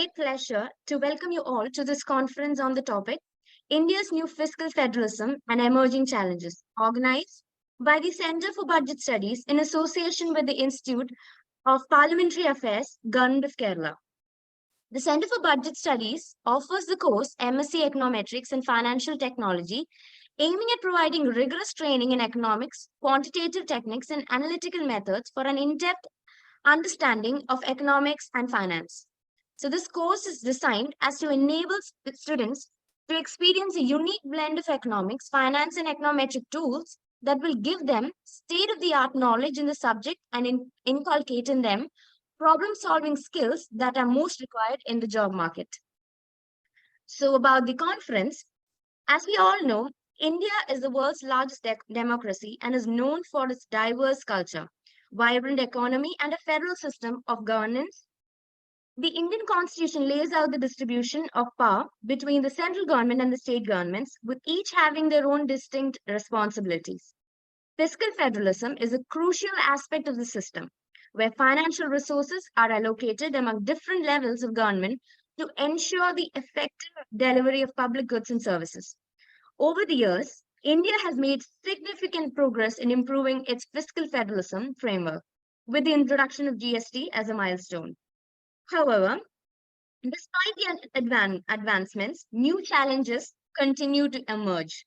Great pleasure to welcome you all to this conference on the topic India's New Fiscal Federalism and Emerging Challenges, organized by the Center for Budget Studies in association with the Institute of Parliamentary Affairs, Government of Kerala. The Center for Budget Studies offers the course MSc Econometrics and Financial Technology, aiming at providing rigorous training in economics, quantitative techniques, and analytical methods for an in-depth understanding of economics and finance. So this course is designed as to enable students to experience a unique blend of economics, finance, and econometric tools that will give them state-of-the-art knowledge in the subject and inculcate in them problem-solving skills that are most required in the job market. So about the conference, as we all know, India is the world's largest democracy and is known for its diverse culture, vibrant economy, and a federal system of governance. The Indian Constitution lays out the distribution of power between the central government and the state governments, with each having their own distinct responsibilities. Fiscal federalism is a crucial aspect of the system, where financial resources are allocated among different levels of government to ensure the effective delivery of public goods and services. Over the years, India has made significant progress in improving its fiscal federalism framework, with the introduction of GST as a milestone. However, despite the advancements, new challenges continue to emerge.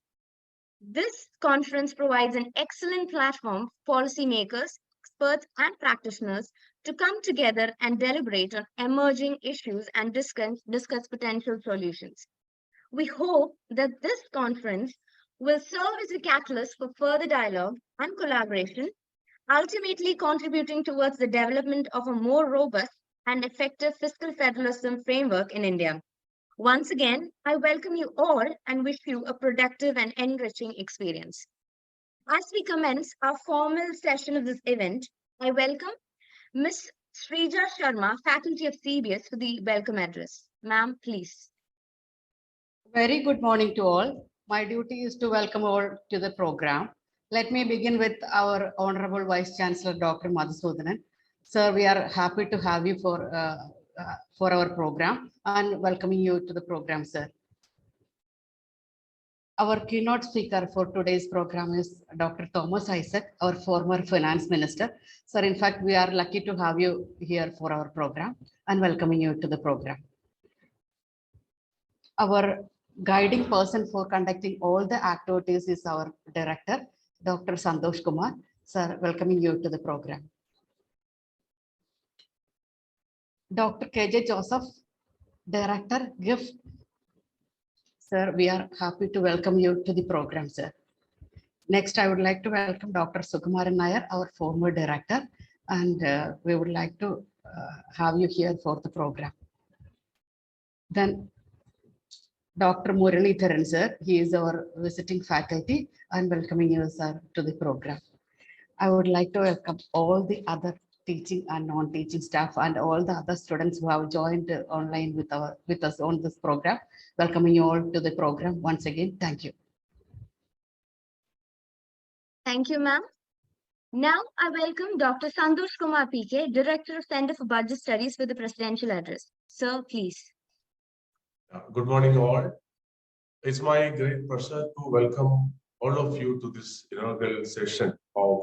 This conference provides an excellent platform for policymakers, experts, and practitioners to come together and deliberate on emerging issues and discuss potential solutions. We hope that this conference will serve as a catalyst for further dialogue and collaboration, ultimately contributing towards the development of a more robust and effective fiscal federalism framework in India. Once again, I welcome you all and wish you a productive and enriching experience. As we commence our formal session of this event, I welcome Ms. Srija Sharma, Faculty of CBS, for the welcome address. Ma'am, please. Very good morning to all. My duty is to welcome all to the program. Let me begin with our Honorable Vice Chancellor, Dr. Madhusudanan. Sir, we are happy to have you for our program and welcoming you to the program, sir. Our keynote speaker for today's program is Dr. Thomas Isaac, our former finance minister. Sir, in fact, we are lucky to have you here for our program and welcoming you to the program. Our guiding person for conducting all the activities is our director, Dr. Santosh Kumar. Sir, welcoming you to the program. Dr. KJ Joseph, Director, GIFT. Sir, we are happy to welcome you to the program, sir. Next, I would like to welcome Dr. Sukumaran Nair, our former director, and we would like to have you here for the program. Then Dr. Muralidharan, sir, he is our visiting faculty and welcoming you, sir, to the program. I would like to welcome all the other teaching and non-teaching staff and all the other students who have joined online with us on this program. Welcoming you all to the program once again. Thank you. Thank you, ma'am. Now I welcome Dr. Santosh Kumar PK, Director of Center for Budget Studies, for the presidential address. Sir, please. Good morning, all. It's my great pleasure to welcome all of you to this inaugural session of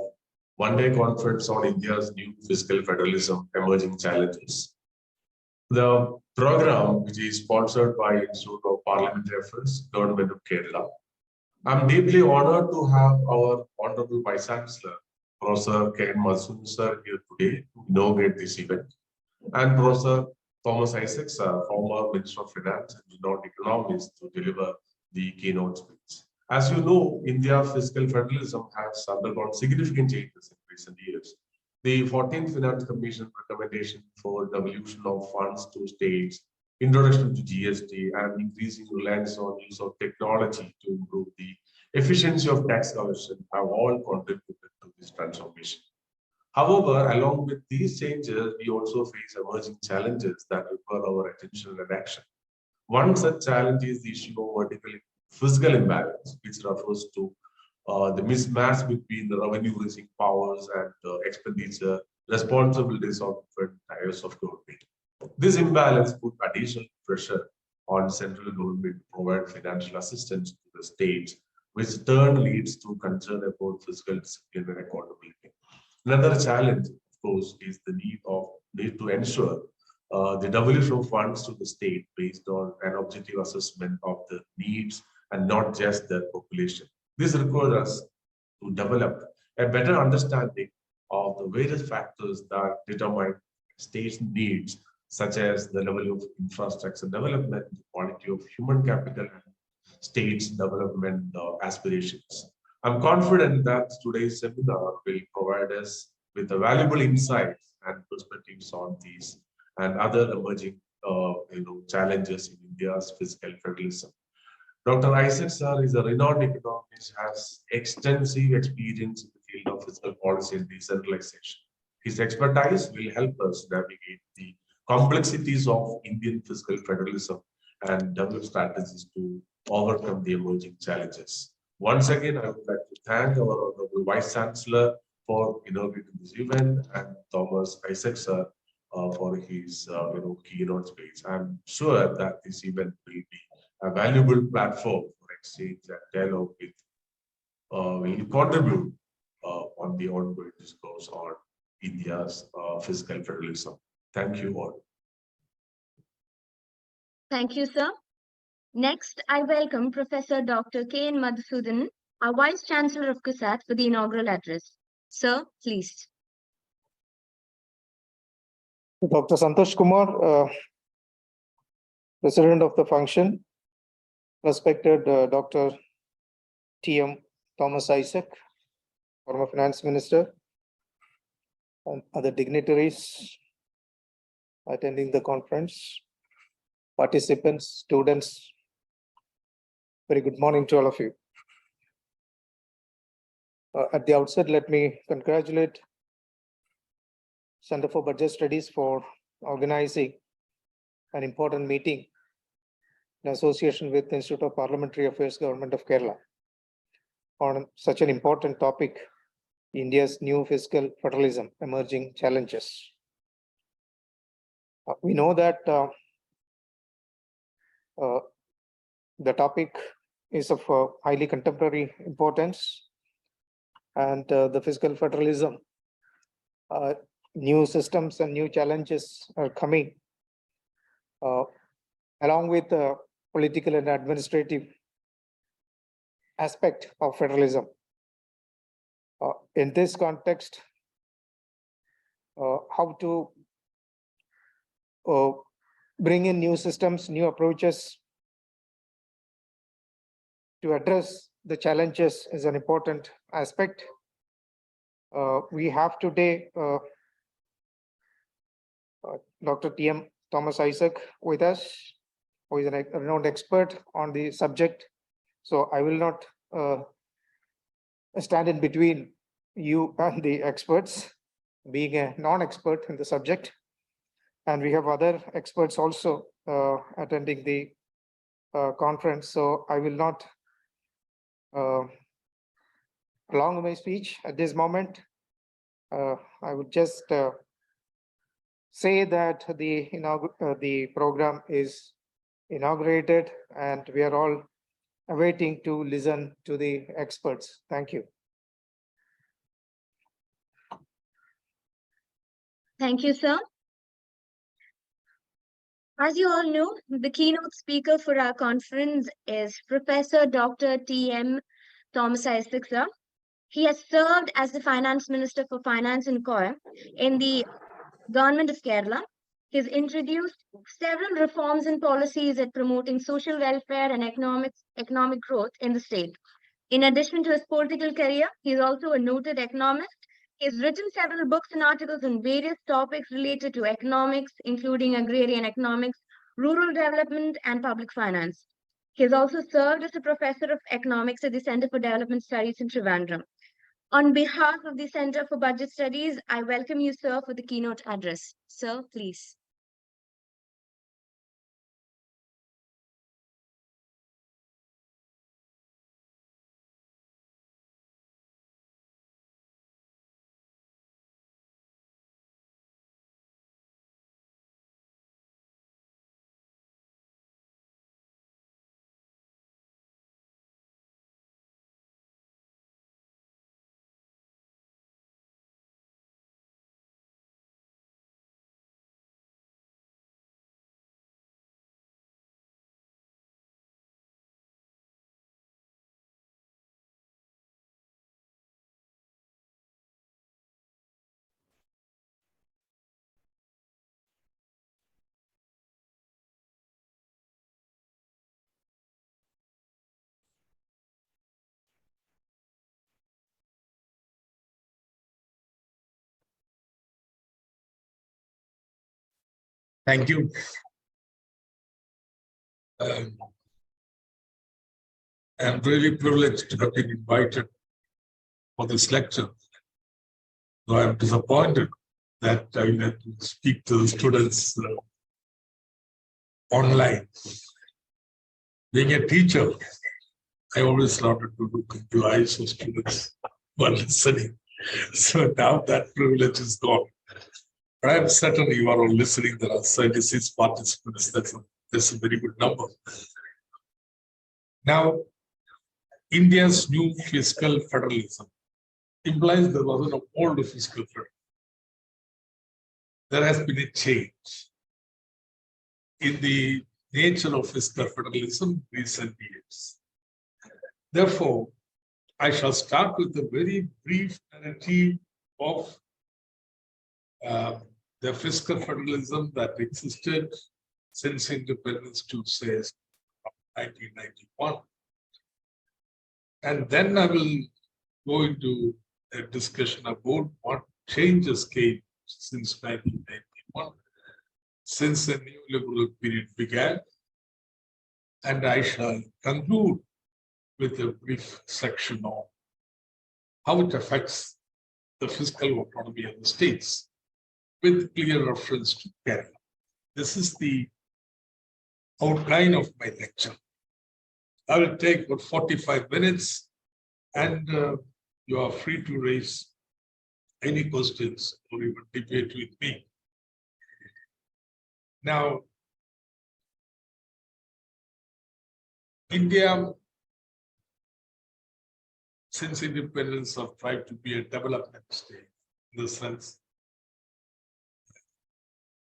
one-day conference on India's new fiscal federalism, emerging challenges. The program, which is sponsored by Institute of Parliamentary Affairs, Government of Kerala. I'm deeply honored to have our Honorable Vice Chancellor, Professor K. Madhusudanan sir, here today to inaugurate this event, and Professor Thomas Isaac, former Minister of Finance and renowned economist, to deliver the keynote speech. As you know, India's fiscal federalism has undergone significant changes in recent years. The 14th Finance Commission recommendation for devolution of funds to states, introduction to GST, and increasing reliance on use of technology to improve the efficiency of tax collection have all contributed to this transformation. However, along with these changes, we also face emerging challenges that require our attention and action. One such challenge is the issue of vertical fiscal imbalance, which refers to the mismatch between the revenue-raising powers and expenditure responsibilities of different tiers of government. This imbalance put additional pressure on central government to provide financial assistance to the states, which turn leads to concern about fiscal discipline and accountability. Another challenge, of course, is the need to ensure the devolution of funds to the state based on an objective assessment of the needs and not just their population. This requires us to develop a better understanding of the various factors that determine states' needs, such as the level of infrastructure development, the quality of human capital, and states' development aspirations. I'm confident that today's seminar will provide us with a valuable insights and perspectives on these and other emerging challenges in India's fiscal federalism. Dr. Isaac Sir is a renowned economist, has extensive experience in the field of fiscal policy and decentralization. His expertise will help us navigate the complexities of Indian fiscal federalism and develop strategies to overcome the emerging challenges. Once again, I would like to thank our Honorable Vice Chancellor for inaugurating this event and Thomas Isaac Sir for his keynote speech. I'm sure that this event will be a valuable platform for exchange and dialogue with will contribute on the ongoing discourse on India's fiscal federalism. Thank you all. Thank you, sir. Next, I welcome Professor Dr. K.N. Madhusudan, our Vice Chancellor of CUSAT, for the inaugural address. Sir, please. Dr. Santosh Kumar, President of the function, respected Dr. T.M. Thomas Isaac, former Finance Minister, and other dignitaries attending the conference, participants, students, very good morning to all of you. At the outset, let me congratulate Center for Budget Studies for organizing an important meeting in association with the Institute of Parliamentary Affairs, Government of Kerala, on such an important topic, India's new fiscal federalism, emerging challenges. We know that the topic is of highly contemporary importance, and the fiscal federalism, new systems and new challenges are coming, along with the political and administrative aspect of federalism. In this context, how to bring in new systems, new approaches to address the challenges is an important aspect. We have today Dr. T.M. Thomas Isaac with us, who is a renowned expert on the subject. So I will not stand in between you and the experts, being a non-expert in the subject. And we have other experts also attending the conference. So I will not prolong my speech at this moment. I would just say that the program is inaugurated and we are all awaiting to listen to the experts. Thank you. Thank you, sir. As you all know, the keynote speaker for our conference is Professor Dr. T.M. Thomas Isaac, sir. He has served as the Finance Minister for Finance and COIR in the Government of Kerala. He's introduced several reforms and policies at promoting social welfare and economic growth in the state. In addition to his political career, he is also a noted economist. He's written several books and articles on various topics related to economics, including agrarian economics, rural development, and public finance. He has also served as a professor of economics at the Center for Development Studies in Trivandrum. On behalf of the Center for Budget Studies, I welcome you, sir, for the keynote address. Sir, please. Thank you. I'm really privileged to have been invited for this lecture. Though I'm disappointed that I will have to speak to the students online. Being a teacher, I always wanted to look into eyes of students who are listening. So now that privilege is gone. But I'm certain you are all listening. There are 76 participants. That's a very good number. Now, India's new fiscal federalism implies there was an old fiscal federalism. There has been a change in the nature of fiscal federalism in recent years. Therefore, I shall start with a very brief narrative of the fiscal federalism that existed since independence to say 1991. And then I will go into a discussion about what changes came since 1991, since the new liberal period began. And I shall conclude with a brief section on how it affects the fiscal autonomy of the states, with clear reference to Kerala. This is the outline of my lecture. I will take about 45 minutes, and you are free to raise any questions or even debate with me. Now, India, since independence, have tried to be a development state, in the sense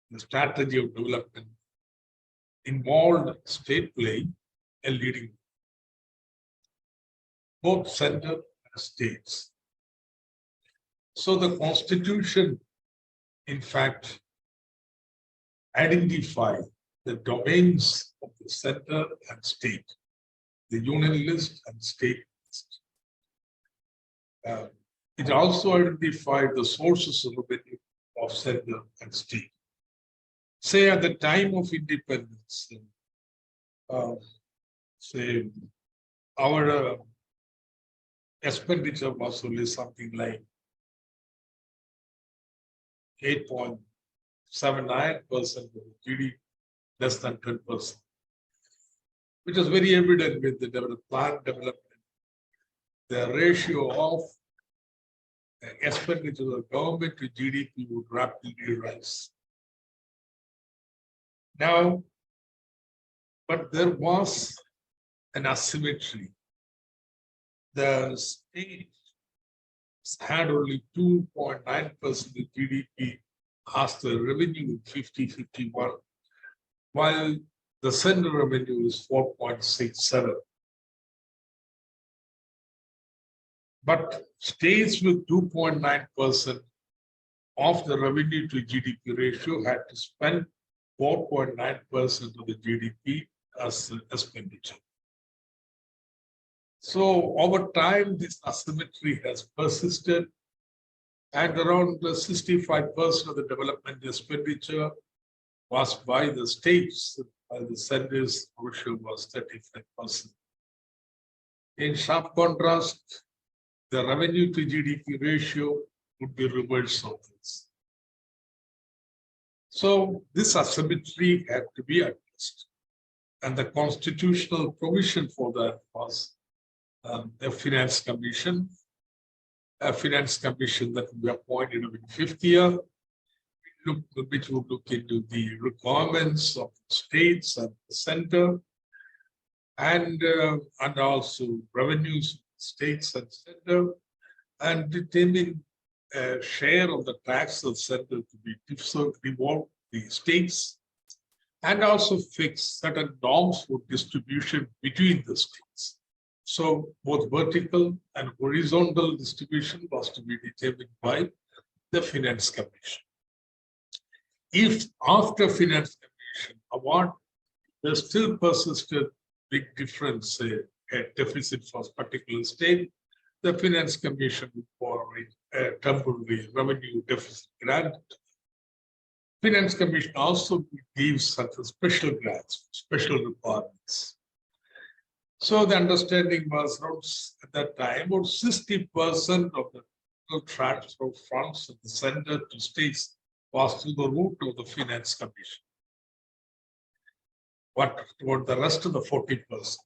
the strategy of development involved state playing a leading role, both center and states. So the Constitution, in fact, identified the domains of the center and state, the union list and state list. It also identified the sources of revenue of center and state. Say at the time of independence, say our expenditure was only something like 8.79% of GDP, less than 10%, which is very evident with the planned development. The ratio of expenditure of government to GDP would rapidly rise. Now, but there was an asymmetry. The state had only 2.9% of GDP as the revenue in 50-51, while the center revenue is 4.67. But states with 2.9% of the revenue to GDP ratio had to spend 4.9% of the GDP as expenditure. So over time, this asymmetry has persisted, and around 65% of the development expenditure was by the states, while the center's ratio was 35%. In sharp contrast, the revenue to GDP ratio would be reverse of this. So this asymmetry had to be addressed, and the constitutional provision for that was a finance commission that will be appointed in the 5th year, which would look into the requirements of the states and the center, and also revenues of states and center, and determine a share of the tax of center to be devolved to the states, and also fix certain norms for distribution between the states. So both vertical and horizontal distribution was to be determined by the Finance Commission. If after Finance Commission award, there still persisted big difference, a deficit for a particular state, the Finance Commission would provide a temporary revenue deficit grant. Finance Commission also gives certain special grants, special requirements. So the understanding was around at that time, about 60% of the total transfer of funds of the center to states was through the route of the Finance Commission. What about the rest of the 40%?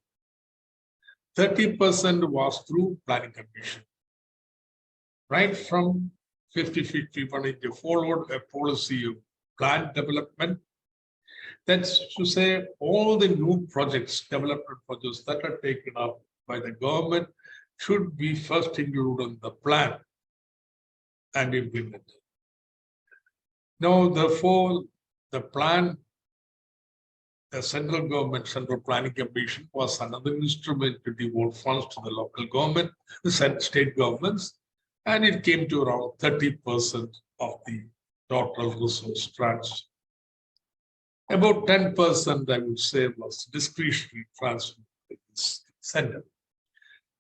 30% was through Planning Commission. Right from 50-51, it followed a policy of plan development. That's to say, all the new projects, development projects that are taken up by the government should be first included in the plan and implemented. Now, therefore, the plan, the central government, Central Planning Commission was another instrument to devote funds to the local government, the state governments, and it came to around 30% of the total resource transfer. About 10%, I would say, was discretionary transfer to the center.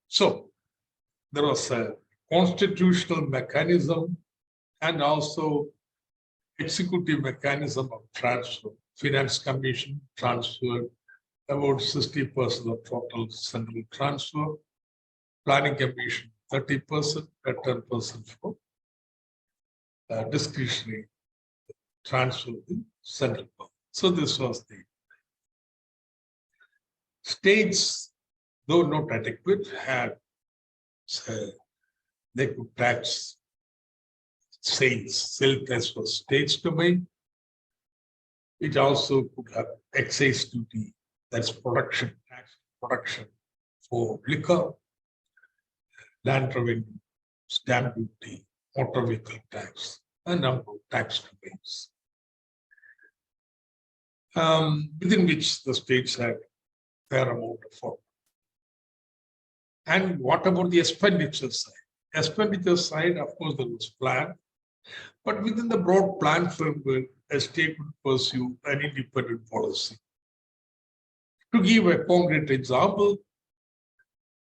So there was a constitutional mechanism and also executive mechanism of transfer. Finance Commission transferred about 60% of total central transfer. Planning Commission 30%, 10% for discretionary transfer in central government. So this was the states, though not adequate, had they could tax sales tax was states domain. It also could have excise duty, that's production tax, production for liquor, land revenue, stamp duty, motor vehicle tax, a number of tax domains, within which the states had fair amount of funds. And what about the expenditure side? Expenditure side, of course, there was plan, but within the broad plan framework, a state would pursue an independent policy. To give a concrete example,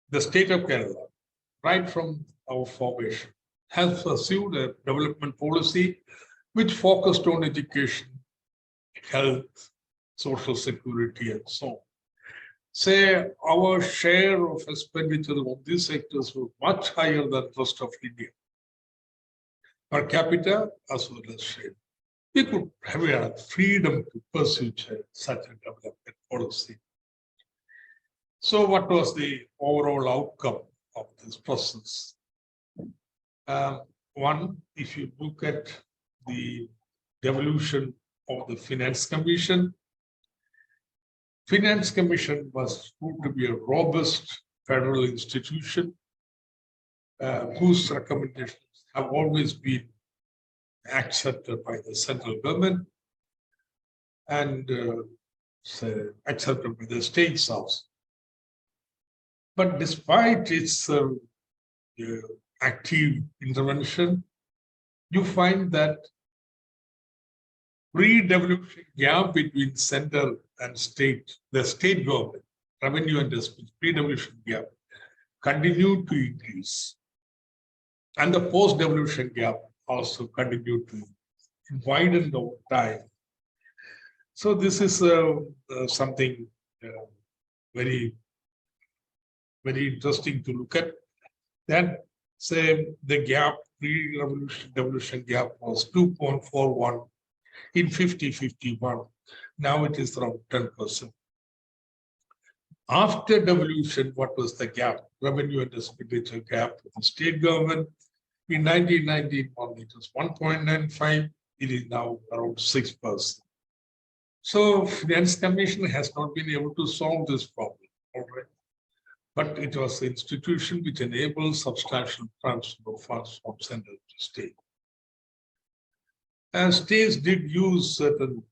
the state of Kerala, right from our formation, has pursued a development policy which focused on education, health, social security, and so on. Say our share of expenditure on these sectors was much higher than the rest of India, per capita as well as share. We could have a freedom to pursue such a development policy. So what was the overall outcome of this process? One, if you look at the devolution of the Finance Commission, Finance Commission was proved to be a robust federal institution whose recommendations have always been accepted by the central government and accepted by the states also. But despite its active intervention, you find that pre-devolution gap between center and state, the state government, revenue and pre-devolution gap continued to increase. And the post-devolution gap also continued to widen over time. So this is something very, very interesting to look at. Then say the gap, pre-devolution gap was 2.41 in 50-51. Now it is around 10%. After devolution, what was the gap? Revenue and expenditure gap with the state government. In 1991, it was 1.95. It is now around 6%. So Finance Commission has not been able to solve this problem. All right. But it was the institution which enables substantial transfer of funds from center to state. And states did use certain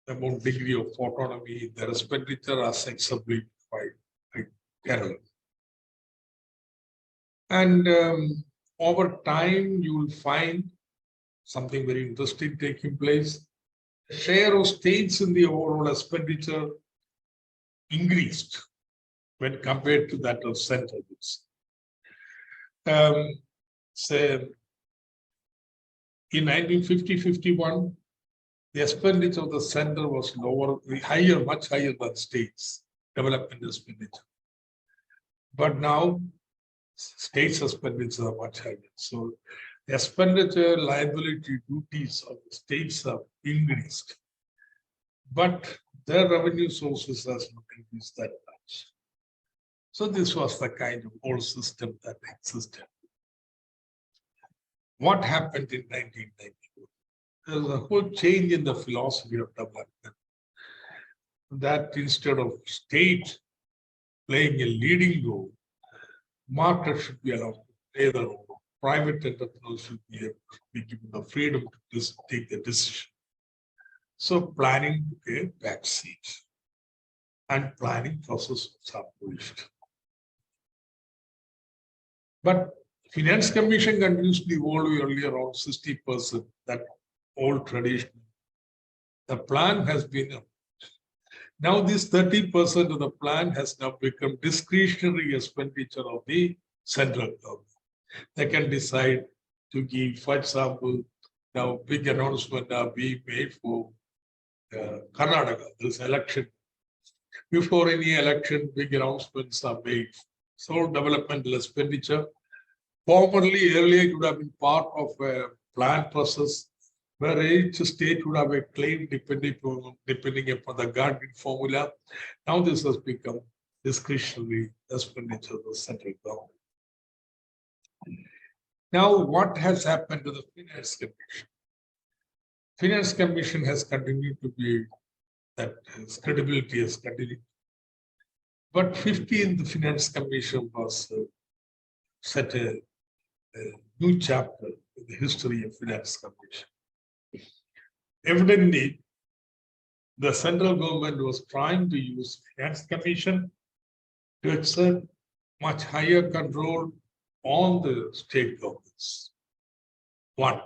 amount degree of autonomy, their expenditure as exemplified by Kerala. And over time, you will find something very interesting taking place. The share of states in the overall expenditure increased when compared to that of centers. Say in 1950-51, the expenditure of the center was lower, higher, much higher than states' development expenditure. But now states' expenditure are much higher. So the expenditure, liability, duties of the states have increased. But their revenue sources has not increased that much. So this was the kind of old system that existed. What happened in 1994? There was a whole change in the philosophy of development. That instead of state playing a leading role, market should be allowed to play the role. Private entrepreneurs should be given the freedom to take the decision. So planning took a back seat and planning process was abolished. But Finance Commission continues to evolve only around 60%, that old tradition. The plan has been, now this 30% of the plan has now become discretionary expenditure of the central government. They can decide to give, for example, now big announcement are being made for Karnataka, this election. Before any election, big announcements are made. So developmental expenditure. Formerly, earlier, it would have been part of a planned process where each state would have a claim depending upon the guardian formula. Now this has become discretionary expenditure of the central government. Now, what has happened to the Finance Commission? Finance Commission has continued to be, that its credibility has continued. But 15th Finance Commission was set a new chapter in the history of Finance Commission. Evidently, the central government was trying to use Finance Commission to exert much higher control on the state governments. One,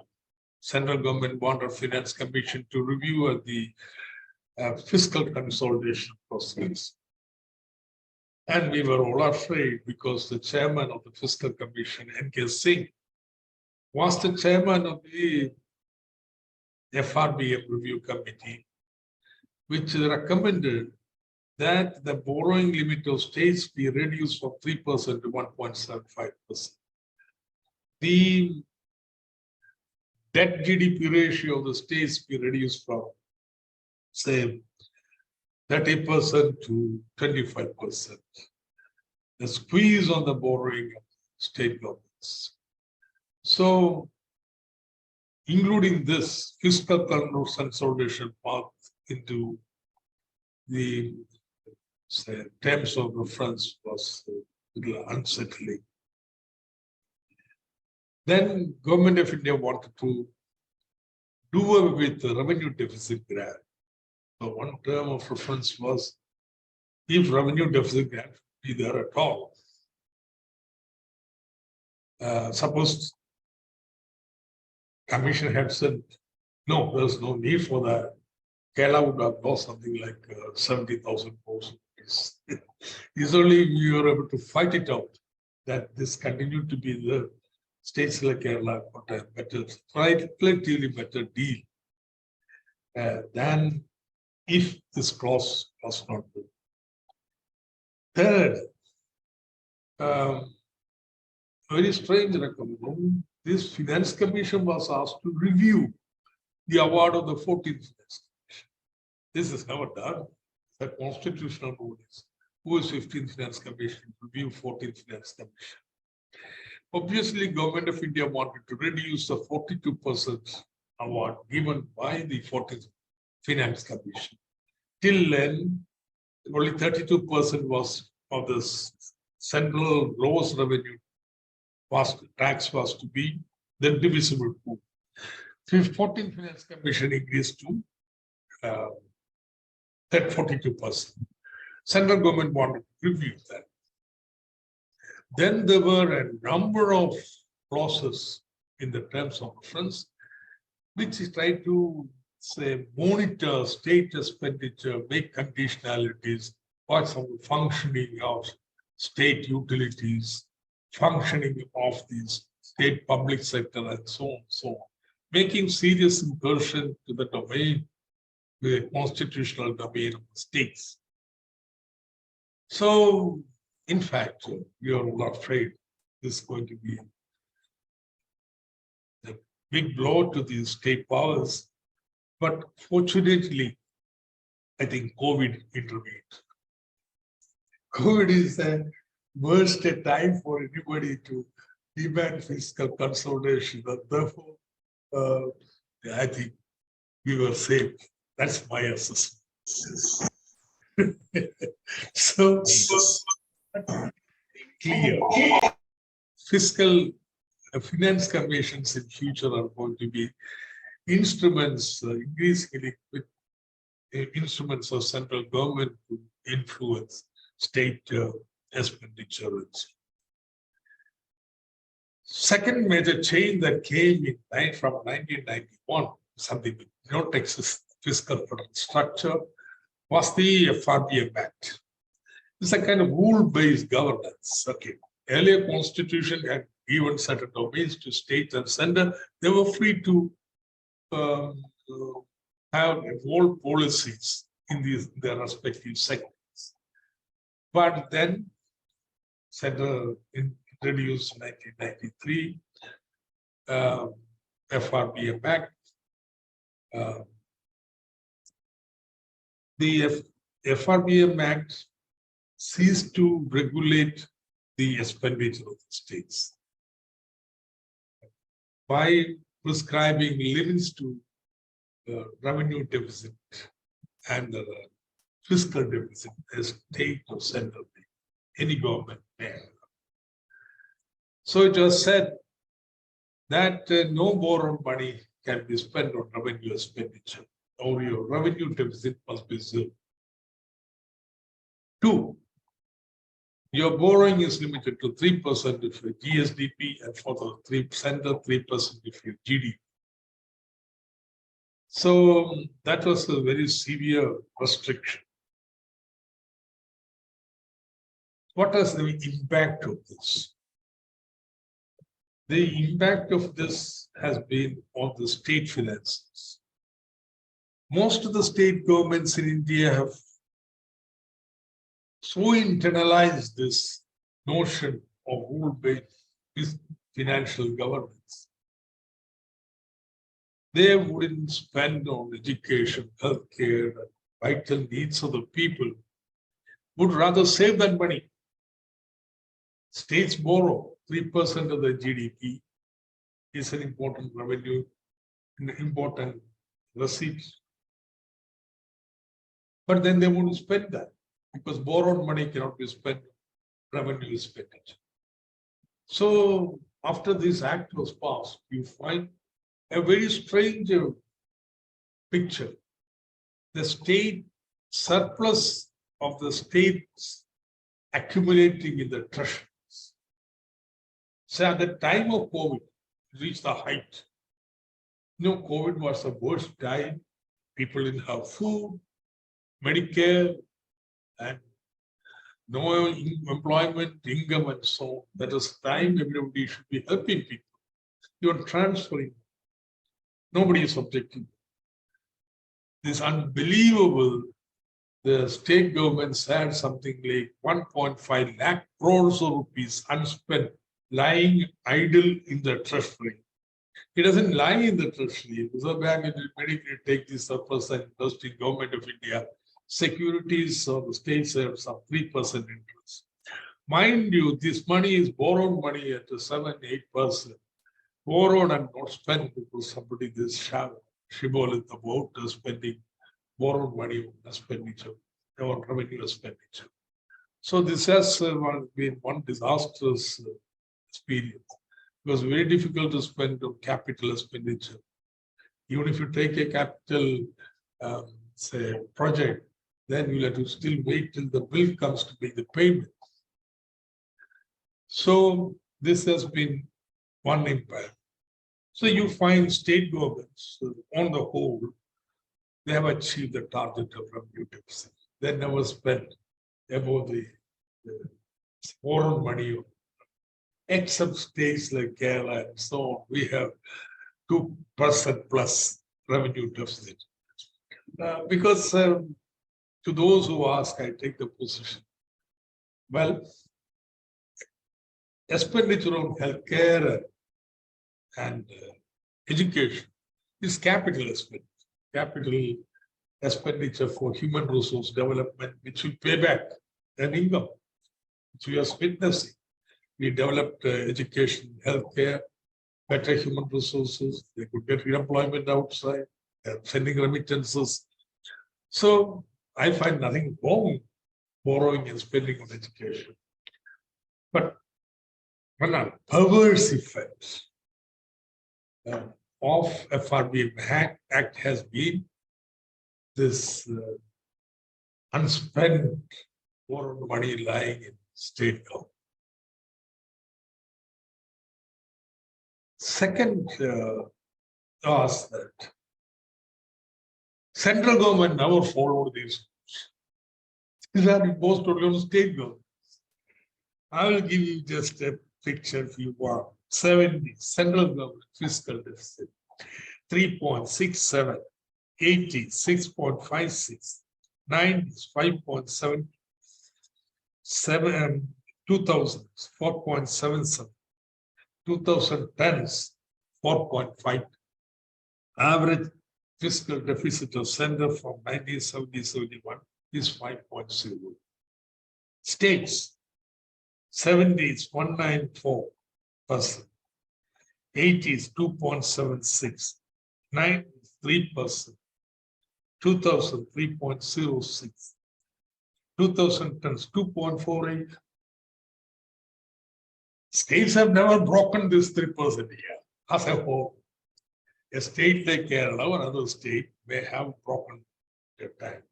central government wanted Finance Commission to review the fiscal consolidation process. And we were all afraid because the chairman of the Fiscal Commission, N.K. Singh, was the chairman of the FRBM Review Committee, which recommended that the borrowing limit of states be reduced from 3% to 1.75%. The debt GDP ratio of the states be reduced from, say, 30% to 25%. The squeeze on the borrowing of state governments. So, including this fiscal consolidation path into the terms of reference was a little unsettling. Then Government of India wanted to do away with the revenue deficit grant. So one term of reference was if revenue deficit grant be there at all. Suppose Commission had said, no, there's no need for that. Kerala would have lost something like 70,000 crores. It's only we were able to fight it out that this continued to be the states like Kerala got a better, relatively better deal than if this clause was not good. Third, very strange recommendation. This Finance Commission was asked to review the award of the 14th Finance Commission. This is never done. The constitutional rule is who is 15th Finance Commission, review 14th Finance Commission. Obviously, Government of India wanted to reduce the 42% award given by the 14th Finance Commission. Till then, only 32% was of the central gross revenue tax was to be then divisible pool. 14th Finance Commission increased to that 42%. Central government wanted to review that. Then there were a number of clauses in the terms of reference, which tried to say monitor state expenditure, make conditionalities, for example, functioning of state utilities, functioning of the state public sector, and so on, making serious incursion to the domain the constitutional domain of the states. So, in fact, we are not afraid this is going to be a big blow to these state powers. But fortunately, I think COVID intervened. COVID is the worst time for anybody to demand fiscal consolidation. And therefore, I think we were safe. That's my assessment. So, clear. Fiscal finance commissions in future are going to be instruments, increasingly instruments of central government to influence state expenditure. Second major change that came in from 1991, something with no Texas fiscal structure, was the FRBM Act. It's a kind of rule-based governance. Okay, earlier constitution had given certain domains to states and center. They were free to have evolved policies in their respective sectors. But then, center introduced in 1993, FRBM Act. The FRBM Act ceased to regulate the expenditure of the states by prescribing limits to revenue deficit and the fiscal deficit as state or central, any government may have. So it was said that no borrowed money can be spent on revenue expenditure, or your revenue deficit must be zero. 2, your borrowing is limited to 3% if your GSDP, and for the 3% if your GDP. So that was a very severe restriction. What is the impact of this? The impact of this has been on the state finances. Most of the state governments in India have so internalized this notion of rule-based financial governance. They wouldn't spend on education, healthcare, and vital needs of the people, would rather save that money. States borrow 3% of the GDP, is an important revenue, an important receipt. But then they wouldn't spend that, because borrowed money cannot be spent, revenue is spent. So after this act was passed, you find a very strange picture. The state surplus of the states accumulating in the treasuries. So at the time of COVID, it reached the height. COVID was the worst time. People didn't have food, Medicare, and no employment, income, and so on. That was time everybody should be helping people. You are transferring. Nobody is objecting. This unbelievable. The state governments had something like 1.5 lakh crores of rupees unspent, lying idle in the treasury. It doesn't lie in the treasury. Reserve Bank will immediately take this surplus and invest in Government of India. Securities of the states have some 3% interest. Mind you, this money is borrowed money at 7-8%. Borrowed and not spent because somebody this shibboleth about spending borrowed money on expenditure or revenue expenditure. So this has been one disastrous experience. It was very difficult to spend on capital expenditure. Even if you take a capital, say, project, then you'll have to still wait till the bill comes to make the payment. So this has been one impact. So you find state governments, on the whole, they have achieved the target of revenue deficit. They never spent above the borrowed money, except states like Kerala and so on. We have 2% plus revenue deficit. Because to those who ask, I take the position. Well, expenditure on healthcare and education is capital expenditure. Capital expenditure for human resource development, which will pay back an income, which we are witnessing. We developed education, healthcare, better human resources. They could get employment outside, sending remittances. So I find nothing wrong borrowing and spending on education. But one of the perverse effects of FRBM Act has been this unspent borrowed money lying in state government. Second, ask that central government never followed these rules. These are imposed on state government. I will give you just a picture if you want. 70, central government fiscal deficit, 3.67, 80, 6.56, 90, 5.7, 2000, 4.77, 2010s, 4.5. Average fiscal deficit of center from 1970-71 is 5.0. States, 70s, 194%, 80s, 2.76, 90s, 3%, 2000, 3.06, 2010s, 2.48. States have never broken this 3% here as a whole. A state like Kerala or another state may have broken their time.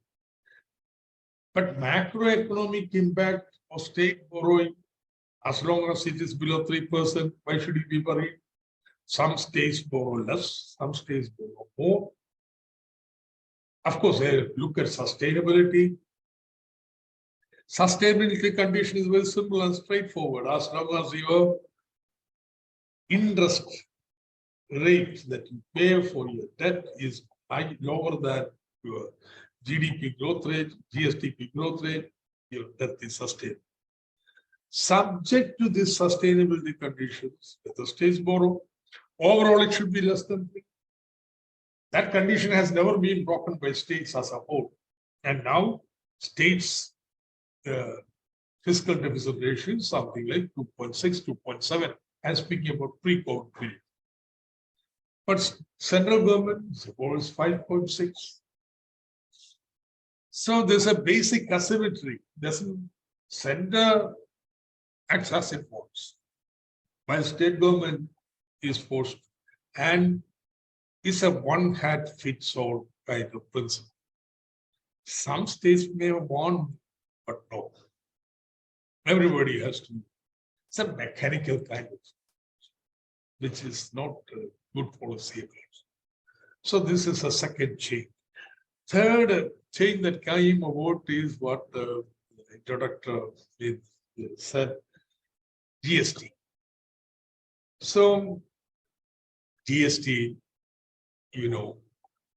But macroeconomic impact of state borrowing, as long as it is below 3%, why should you be worried? Some states borrow less, some states borrow more. Of course, they look at sustainability. Sustainability condition is very simple and straightforward. As long as your interest rate that you pay for your debt is lower than your GDP growth rate, GSDP growth rate, your debt is sustainable. Subject to these sustainability conditions, if the states borrow, overall it should be less than 3. That condition has never been broken by states as a whole. And now states fiscal deficit ratio is something like 2.6, 2.7. I'm speaking about pre-COVID period. But central government supports 5.6. So there's a basic asymmetry. Doesn't center acts as it wants, while state government is forced, and it's a one-hat-fits-all kind of principle. Some states may want, but no. Everybody has to. It's a mechanical kind of, which is not good policy. So this is a second change. Third change that came about is what the introductor said, GST. So GST,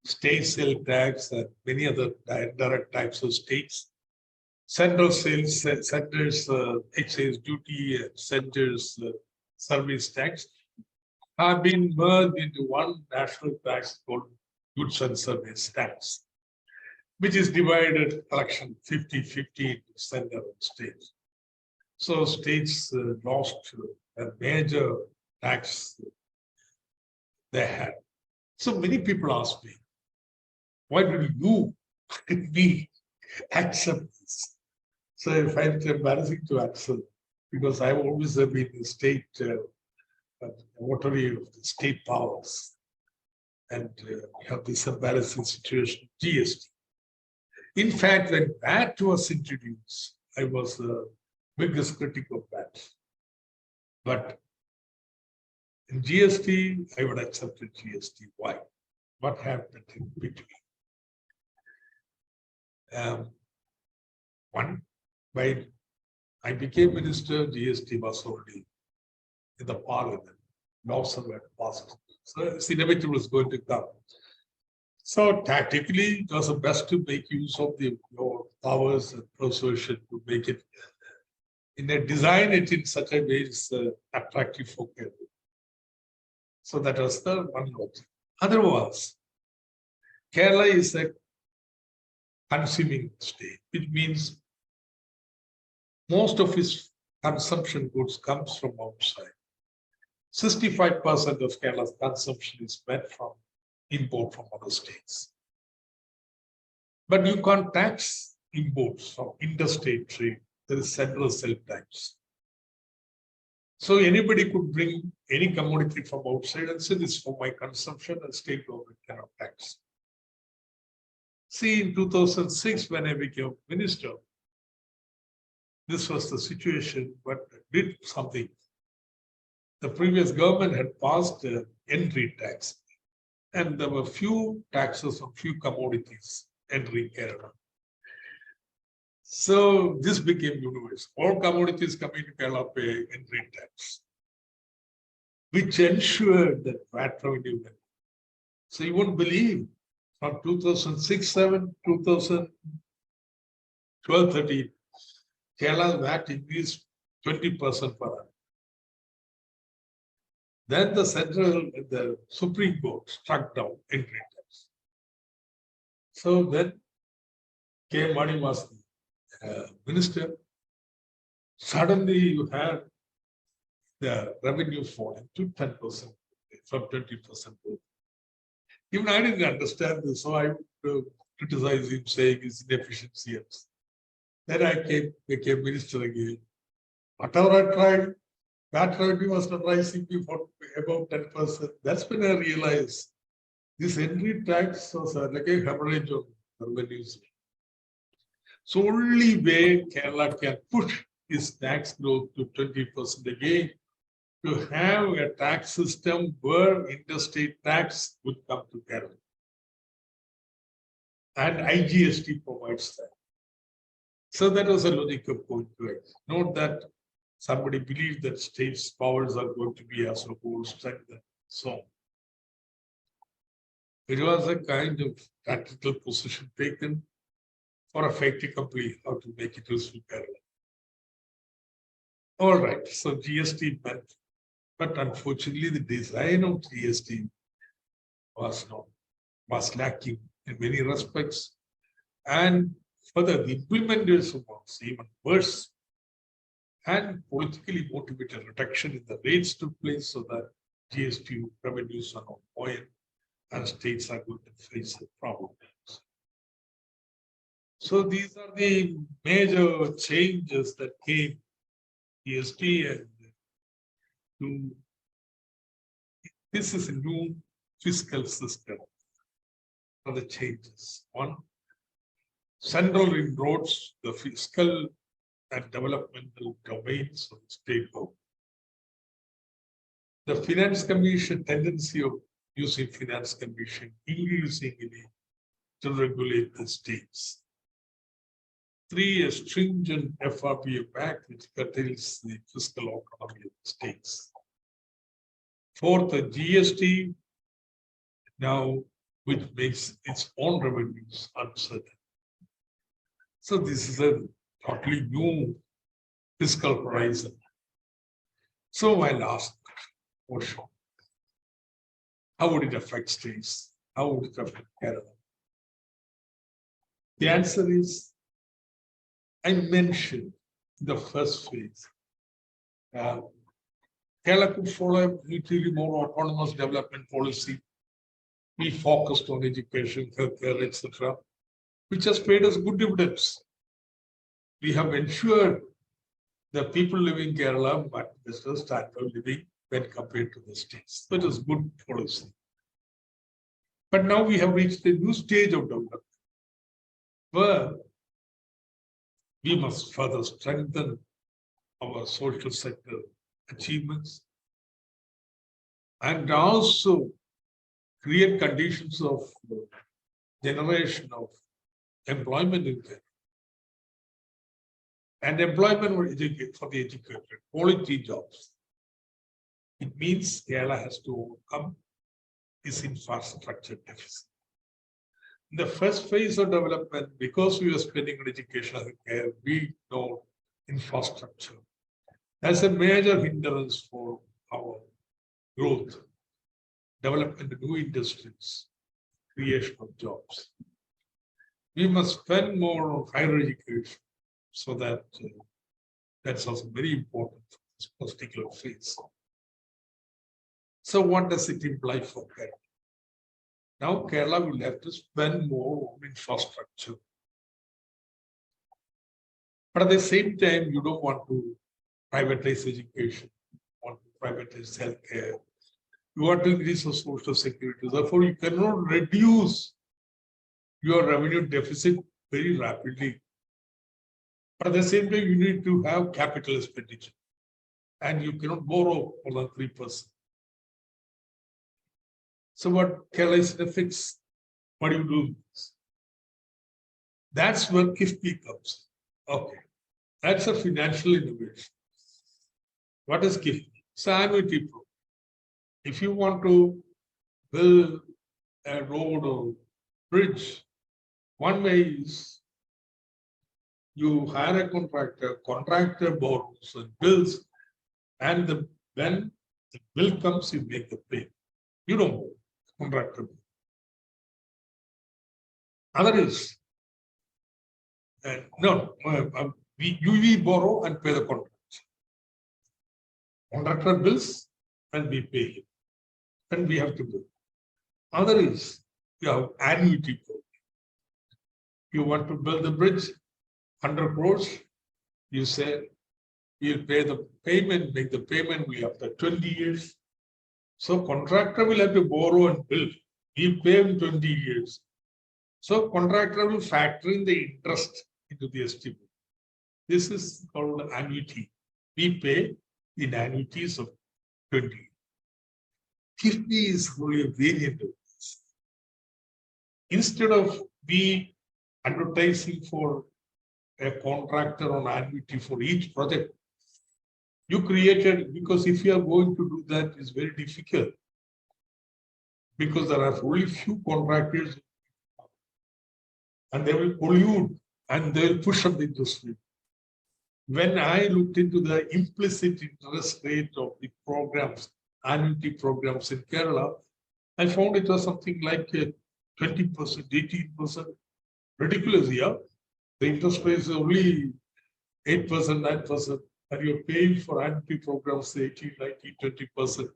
state sale tax and many other direct types of states, central sales, centers excise duty, and centers service tax have been merged into one national tax called goods and service tax, which is divided collection 50-50 into center and states. So states lost a major tax they had. So many people ask me, why did you me accept this? So I find it embarrassing to accept, because I've always been the state votary of the state powers. And we have this embarrassing situation, GST. In fact, when VAT was introduced, I was the biggest critic of VAT. But in GST, I would accept GST. Why? What happened in between? One, when I became minister, GST was already in the parliament. Laws were passed. So it's inevitable it's going to come. So tactically, it was best to make use of your powers and persuasion to make it design it in such a way it's attractive for Kerala. So that was the one logic. Other was, Kerala is a consuming state, which means most of its consumption goods comes from outside. 65% of Kerala's consumption is met from import from other states. But you can't tax imports from interstate trade. There is central sales tax. So anybody could bring any commodity from outside and say this is for my consumption and state government cannot tax. See, in 2006, when I became minister, this was the situation, but did something. The previous government had passed an entry tax, and there were few taxes on few commodities entering Kerala. So this became universal. All commodities coming to Kerala pay entry tax, which ensured that VAT revenue went. So you won't believe, from 2006-7, 2012-13, Kerala's VAT increased 20% per annum. Then the Supreme Court struck down entry tax. So then K. Mani was the minister. Suddenly you had the revenue falling to 10% from 20%. Even I didn't understand this, so I would criticize him, saying his inefficiencies. Then I became minister again. Whatever I tried, that revenue was not rising before about 10%. That's when I realized this entry tax was like a hemorrhage of revenues. So only way Kerala can push its tax growth to 20% again, to have a tax system where interstate tax would come to Kerala. And IGST provides that. So that was a logical point to it. Note that somebody believed that states' powers are going to be as a whole strengthened. So it was a kind of tactical position taken for a factory company how to make it useful Kerala. All right, so GST meant, but unfortunately the design of GST was lacking in many respects, and further the implementation was even worse, and politically motivated reduction in the rates took place so that GST revenues are not buoyant and states are going to face the problems. So these are the major changes that came GST, and this is a new fiscal system for the changes. One, central inroads, the fiscal and developmental domains of the state government. The Finance Commission tendency of using Finance Commission increasingly to regulate the states. 3, a stringent FRBA Act which curtails the fiscal autonomy of the states. 4th, a GST now which makes its own revenues uncertain. So this is a totally new fiscal horizon. So I'll ask, for sure, how would it affect states? How would it affect Kerala? The answer is, I mentioned the first phase. Kerala could follow a relatively more autonomous development policy. We focused on education, healthcare, etc., which has paid us good dividends. We have ensured that people living in Kerala but better standard of living when compared to the states. That is good policy. But now we have reached a new stage of development where we must further strengthen our social sector achievements and also create conditions of generation of employment in Kerala. And employment for the educated, quality jobs. It means Kerala has to overcome its infrastructure deficit. the first phase of development, because we are spending on education and care, we know infrastructure as a major hindrance for our growth, development of new industries, creation of jobs. We must spend more on higher education so that that's also very important for this particular phase. So what does it imply for Kerala? Now Kerala will have to spend more on infrastructure. But at the same time, you don't want to privatize education, want to privatize healthcare. You want to increase the social security. Therefore, you cannot reduce your revenue deficit very rapidly. But at the same time, you need to have capital expenditure. And you cannot borrow more than 3%. So what Kerala is in a fix? What do you do? That's where KIFBI comes. Okay, that's a financial innovation. What is KIFBI? It's an annuity program. If you want to build a road or bridge, one way is you hire a contractor borrows and builds, and when the bill comes, you make the pay. You don't borrow, contractor. Other is, we borrow and pay the contract. Contractor bills and we pay him, and we have to bill. Other is, you have annuity program. You want to build the bridge, 100 crores, you say, you'll pay the payment, make the payment, we have the 20 years. So contractor will have to borrow and build. We pay him 20 years. So contractor will factor in the interest into the estimate. This is called annuity. We pay in annuities of 20. KIFBI is only a variant of this. Instead of we advertising for a contractor on annuity for each project, you created, because if you are going to do that, it's very difficult. Because there are only few contractors and they will pollute and they will push up the industry. When I looked into the implicit interest rate of the programs, annuity programs in Kerala, I found it was something like 20%, 18%. Ridiculous, yeah. The interest rate is only 8%, 9%, and you're paying for annuity programs 18, 19, 20%.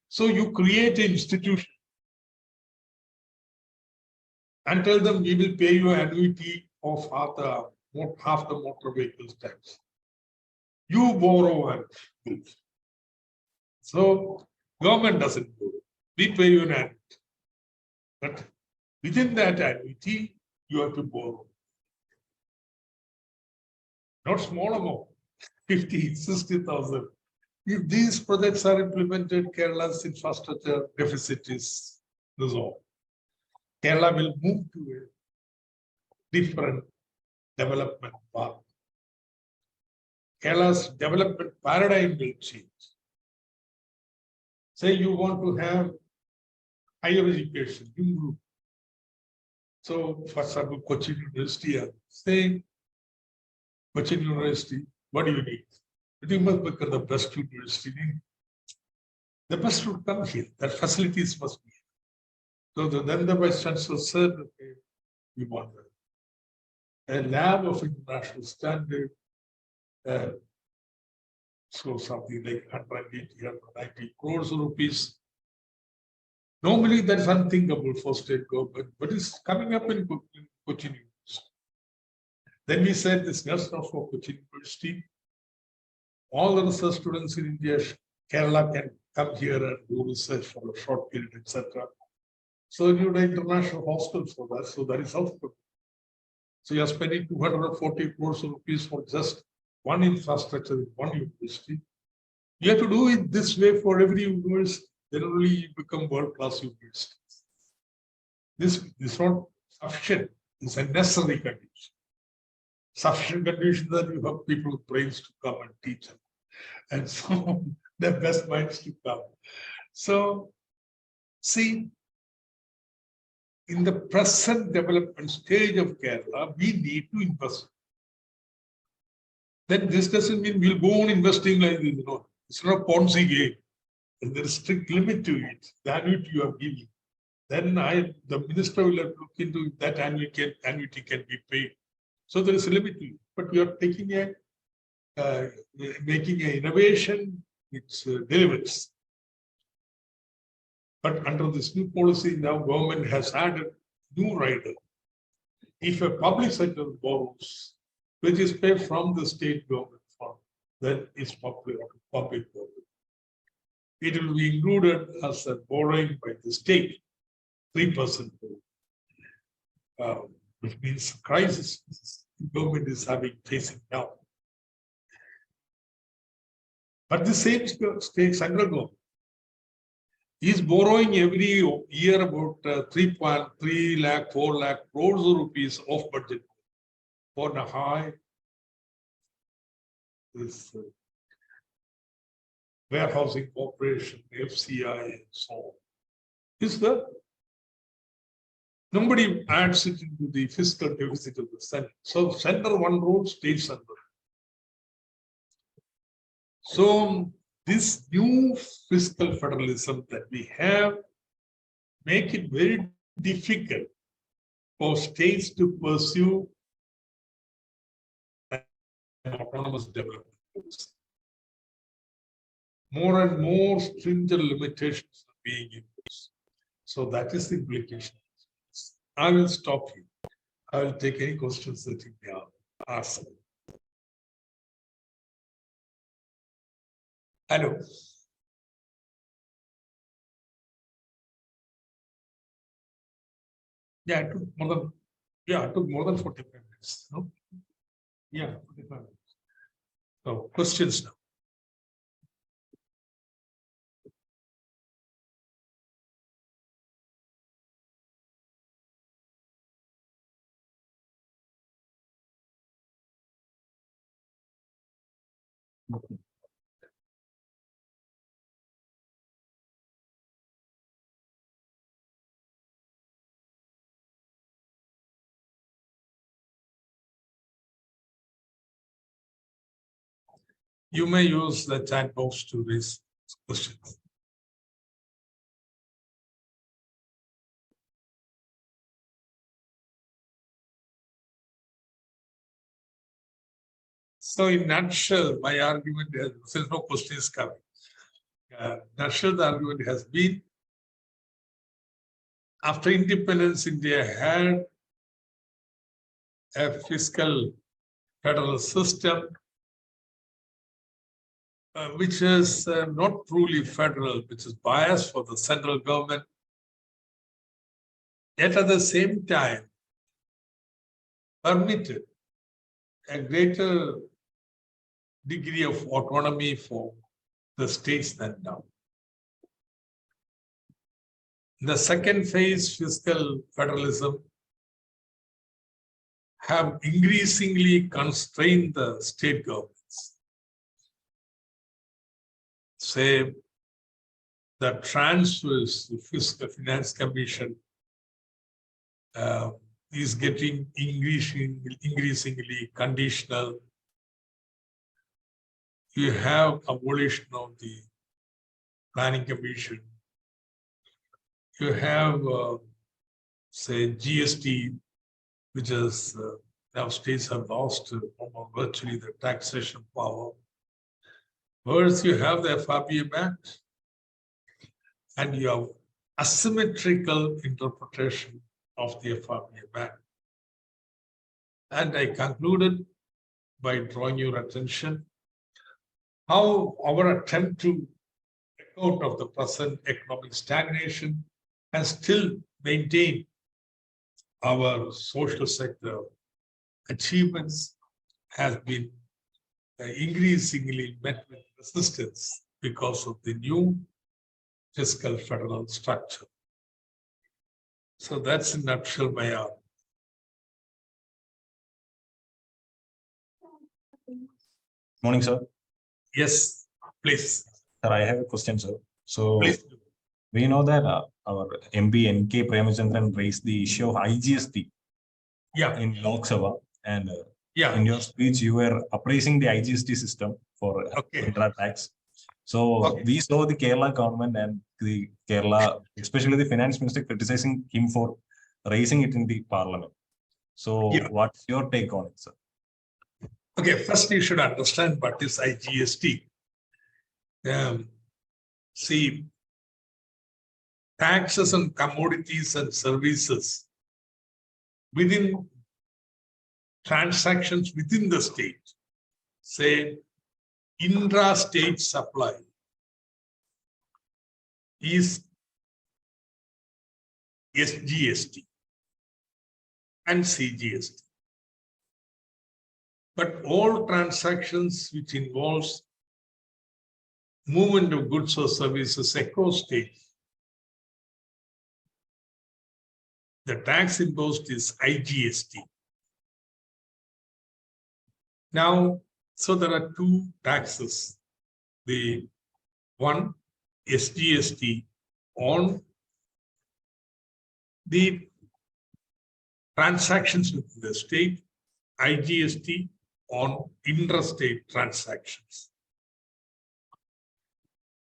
So you create an institution and tell them we will pay you annuity of half the motor vehicles tax. You borrow and build. So government doesn't borrow. We pay you an annuity. But within that annuity, you have to borrow. Not small amount, 50, 60,000. If these projects are implemented, Kerala's infrastructure deficit is resolved. Kerala will move to a different development path. Kerala's development paradigm will change. Say you want to have higher education, you group. So, for example, Cochin University, say, Cochin University, what do you need? You must become the best university. The best would come here. That facilities must be here. So then the Vice Chancellor said, okay, we want a lab of international standard. So something like 180, 190 crores of rupees. Normally that's unthinkable for state government, but it's coming up in Cochin University. Then we said this just not for Cochin University. All the research students in India, Kerala can come here and do research for a short period, etc. So you need an international hostel for that. So that is helpful. So you're spending 240 crores of rupees for just one infrastructure in one university. You have to do it this way for every university. Then only you become world-class universities. This is not sufficient. It's a necessary condition. Sufficient condition that you have people with brains to come and teach them. And so the best minds to come. So see, in the present development stage of Kerala, we need to invest. Then this doesn't mean we'll go on investing like this, it's not a Ponzi game. And there is strict limit to it, the annuity you are giving. Then the minister will have to look into if that annuity can be paid. So there is a limit to it. But we are taking making an innovation which delivers. But under this new policy, now government has added new rider. If a public sector borrows, which is paid from the state government fund, then it's public borrowing. It will be included as a borrowing by the state, 3%, which means crisis the government is facing now. But the same state central government is borrowing every year about 3.3 lakh, 4 lakh crores of rupees off budget for the high this warehousing corporation, FCI, and so on. Is the nobody adds it into the fiscal deficit of the center. So center one road, state center. So this new fiscal federalism that we have make it very difficult for states to pursue an autonomous development. More and more stringent limitations are being imposed. So that is the implication. I will stop here. I will take any questions that you may ask. Hello. Yeah, it took more than 45 minutes. No? Yeah, 45 minutes. So questions now. Okay. You may use the chat box to raise questions. So in nutshell, my argument is there's no questions coming. Nutshell, the argument has been after independence, India had a fiscal federal system which is not truly federal, which is biased for the central government. Yet at the same time, permitted a greater degree of autonomy for the states than now. The second phase, fiscal federalism, have increasingly constrained the state governments. Say, the transfers, the Fiscal Finance Commission is getting increasingly conditional. You have abolition of the Planning Commission. You have, say, GST, which is now states have lost virtually the taxation power. Whereas you have the FRBM Act, and you have asymmetrical interpretation of the FRBM Act. And I concluded by drawing your attention how our attempt to get out of the present economic stagnation and still maintain our social sector achievements has been increasingly met with resistance because of the new fiscal federal structure. So that's in a nutshell my argument. Morning, sir. Yes, please. Sir, I have a question, sir. So Please. We know that our MP N.K. Premachandran raised the issue of IGST Yeah, in Lok Sabha, and yeah, in your speech you were appraising the IGST system for okay. intra-tax. So Okay. we saw the Kerala government and the Kerala, especially the finance minister, criticizing him for raising it in the parliament. So Yeah. what's your take on it, sir? Okay, first you should understand what is IGST. See, taxes on commodities and services within transactions within the state, say intra-state supply, is SGST and CGST. But all transactions which involves movement of goods or services across states, the tax imposed is IGST. Now, so there are two taxes. The one, SGST on the transactions within the state, IGST on interstate transactions.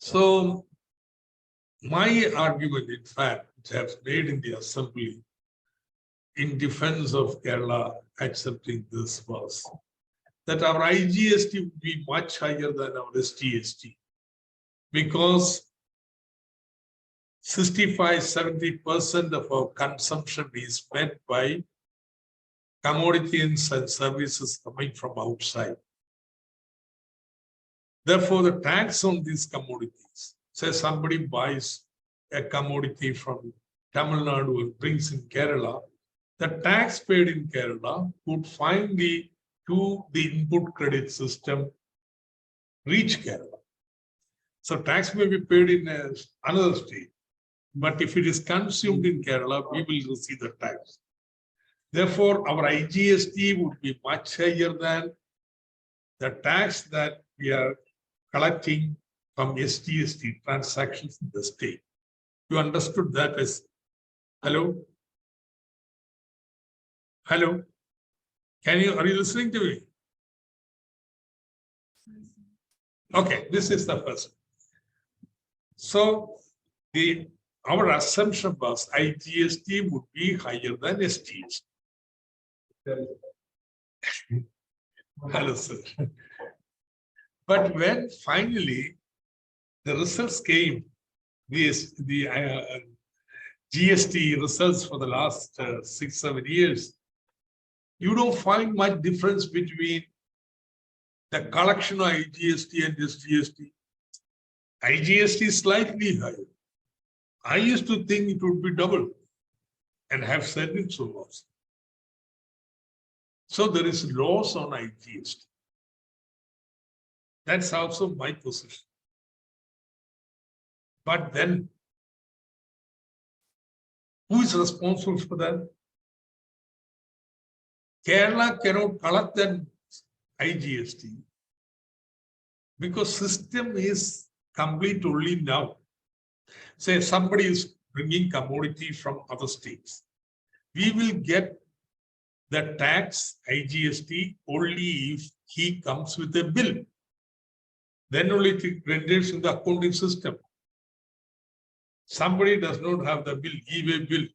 So my argument, in fact, which I have made in the assembly in defense of Kerala accepting this, was that our IGST would be much higher than our SGST, because 65–70% of our consumption is met by commodities and services coming from outside. Therefore, the tax on these commodities, say somebody buys a commodity from Tamil Nadu and brings in Kerala, the tax paid in Kerala would finally, to the input credit system, reach Kerala. So tax may be paid in another state, but if it is consumed in Kerala, we will receive the tax. Therefore, our IGST would be much higher than the tax that we are collecting from SGST transactions in the state. You understood that as, hello? Hello? Are you listening to me? Okay, this is the first. So our assumption was IGST would be higher than SGST. Hello, sir. But when finally the results came, the GST results for the last 6–7 years, you don't find much difference between the collection of IGST and SGST. IGST is slightly higher. I used to think it would be double, and have said it so also. So there is loss on IGST. That's also my position. But then, who is responsible for that? Kerala cannot collect that IGST because system is complete only now. Say somebody is bringing commodity from other states. We will get the tax IGST only if he comes with a bill. Then only it renders in the accounting system. Somebody does not have the bill, e-way bill,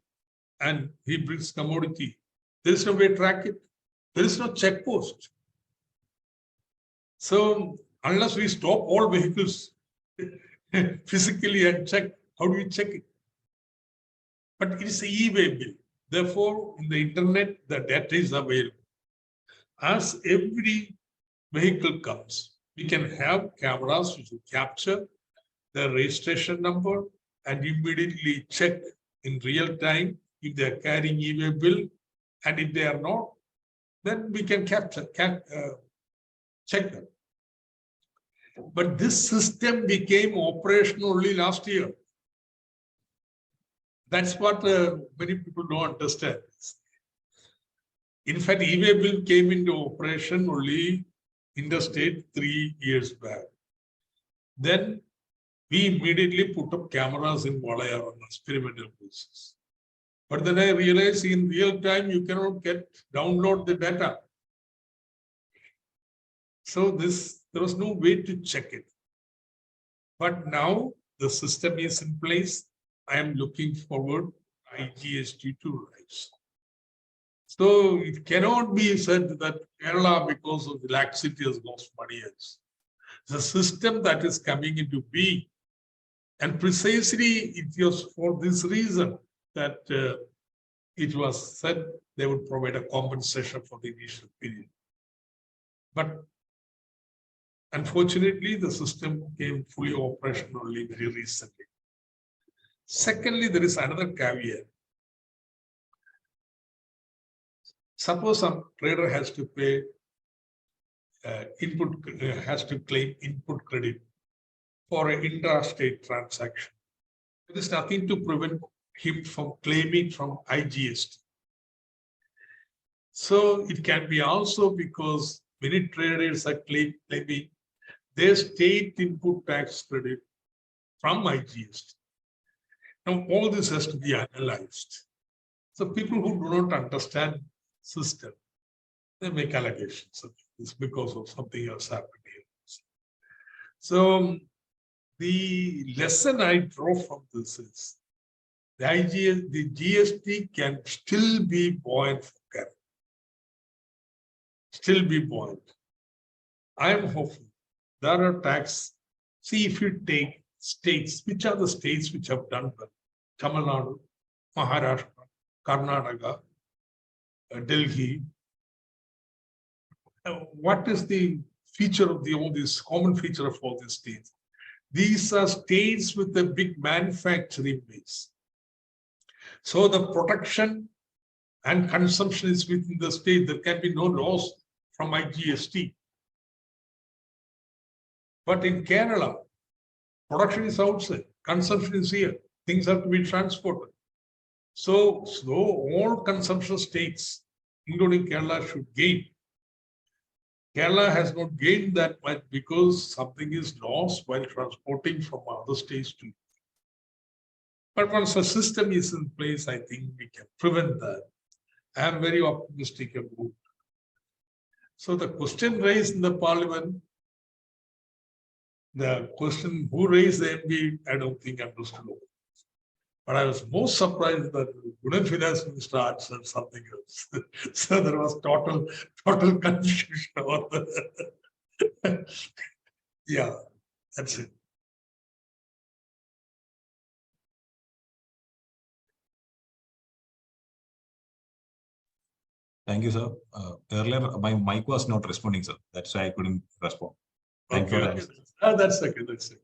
and he brings commodity. There is no way to track it. There is no check post. So unless we stop all vehicles physically and check, how do we check it? But it is an e-way bill. Therefore, in the internet, the data is available. As every vehicle comes, we can have cameras which will capture the registration number and immediately check in real time if they are carrying e-way bill, and if they are not, then we can check them. But this system became operational only last year. That's what many people don't understand. In fact, e-way bill came into operation only interstate 3 years back. Then we immediately put up cameras in Walayar on experimental basis. But then I realized in real time, you cannot download the data. So there was no way to check it. But now the system is in place. I am looking forward IGST to rise. So it cannot be said that Kerala, because of the laxity, has lost money. It's a system that is coming into being. And precisely it was for this reason that it was said they would provide a compensation for the initial period. But unfortunately, the system came fully operational only very recently. Secondly, there is another caveat. Suppose some trader has to pay has to claim input credit for an intrastate transaction. There is nothing to prevent him from claiming from IGST. So it can be also because many traders are claiming their state input tax credit from IGST. Now all this has to be analyzed. So people who do not understand system, they make allegations of this because of something else happened here. So the lesson I draw from this is the GST can still be buoyant for Kerala. Still be buoyant. I am hopeful. There are tax. See, if you take states, which are the states which have done well? Tamil Nadu, Maharashtra, Karnataka, Delhi. What is the feature of all these common feature of all these states? These are states with a big manufacturing base. So the production and consumption is within the state. There can be no loss from IGST. But in Kerala, production is outside, consumption is here. Things have to be transported. So all consumption states, including Kerala, should gain. Kerala has not gained that much because something is lost while transporting from other states to. But once a system is in place, I think we can prevent that. I am very optimistic about it. So the question raised in the parliament, the question who raised the MB, I don't think understood. But I was most surprised that the Union Finance Minister answered something else. So there was total confusion about that. Yeah, that's it. Thank you, sir. Earlier, my mic was not responding, sir. That's why I couldn't respond. Thank you. Okay. That's okay. That's it.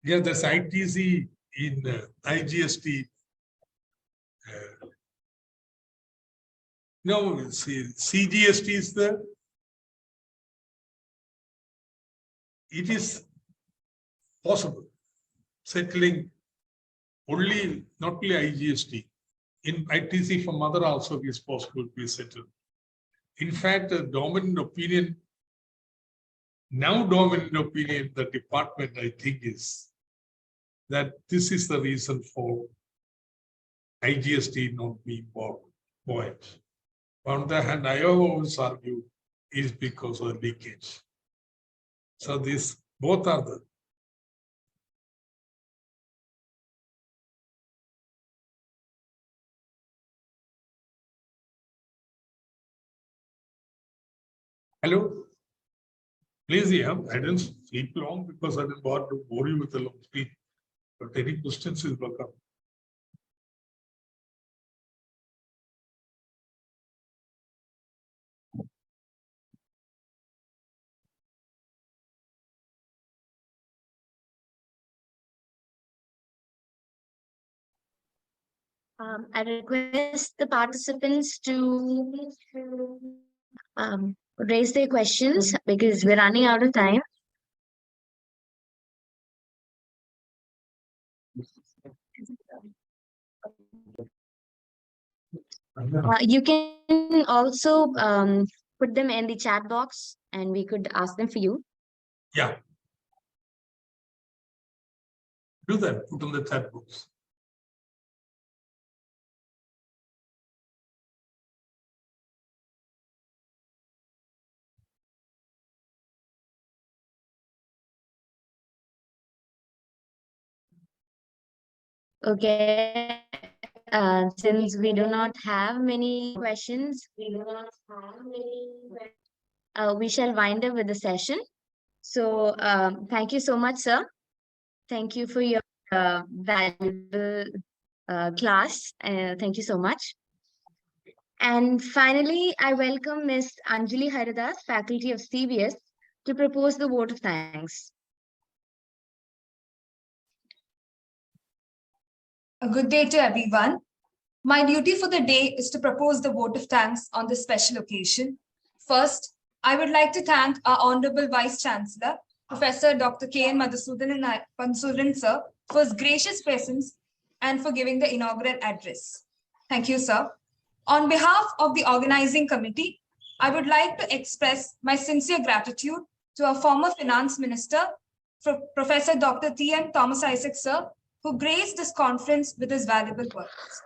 Yeah, there's ITC in IGST. No, see, CGST is there. It is possible settling only, not only IGST. In ITC from other also is possible to be settled. In fact, the dominant opinion, the department, I think, is that this is the reason for IGST not being buoyant. On the other hand, I always argue is because of leakage. So these both are the. Hello? Please, yeah, I didn't speak long because I didn't want to bore you with a long speech. But any questions is welcome. I request the participants to raise their questions because we're running out of time. You can also put them in the chat box and we could ask them for you. Yeah. Do that, put in the chat box. Okay. Since we do not have many questions, we shall wind up with the session. So thank you so much, sir. Thank you for your valuable class. Thank you so much. And finally, I welcome Ms. Anjali Haridas, faculty of CBS, to propose the vote of thanks. A good day to everyone. My duty for the day is to propose the vote of thanks on this special occasion. First, I would like to thank our Honorable Vice Chancellor, Professor Dr. K.N. Madhusudan sir, for his gracious presence and for giving the inaugural address. Thank you, sir. On behalf of the organizing committee, I would like to express my sincere gratitude to our former Finance Minister, Professor Dr. T.M. Thomas Isaac sir, who graced this conference with his valuable words.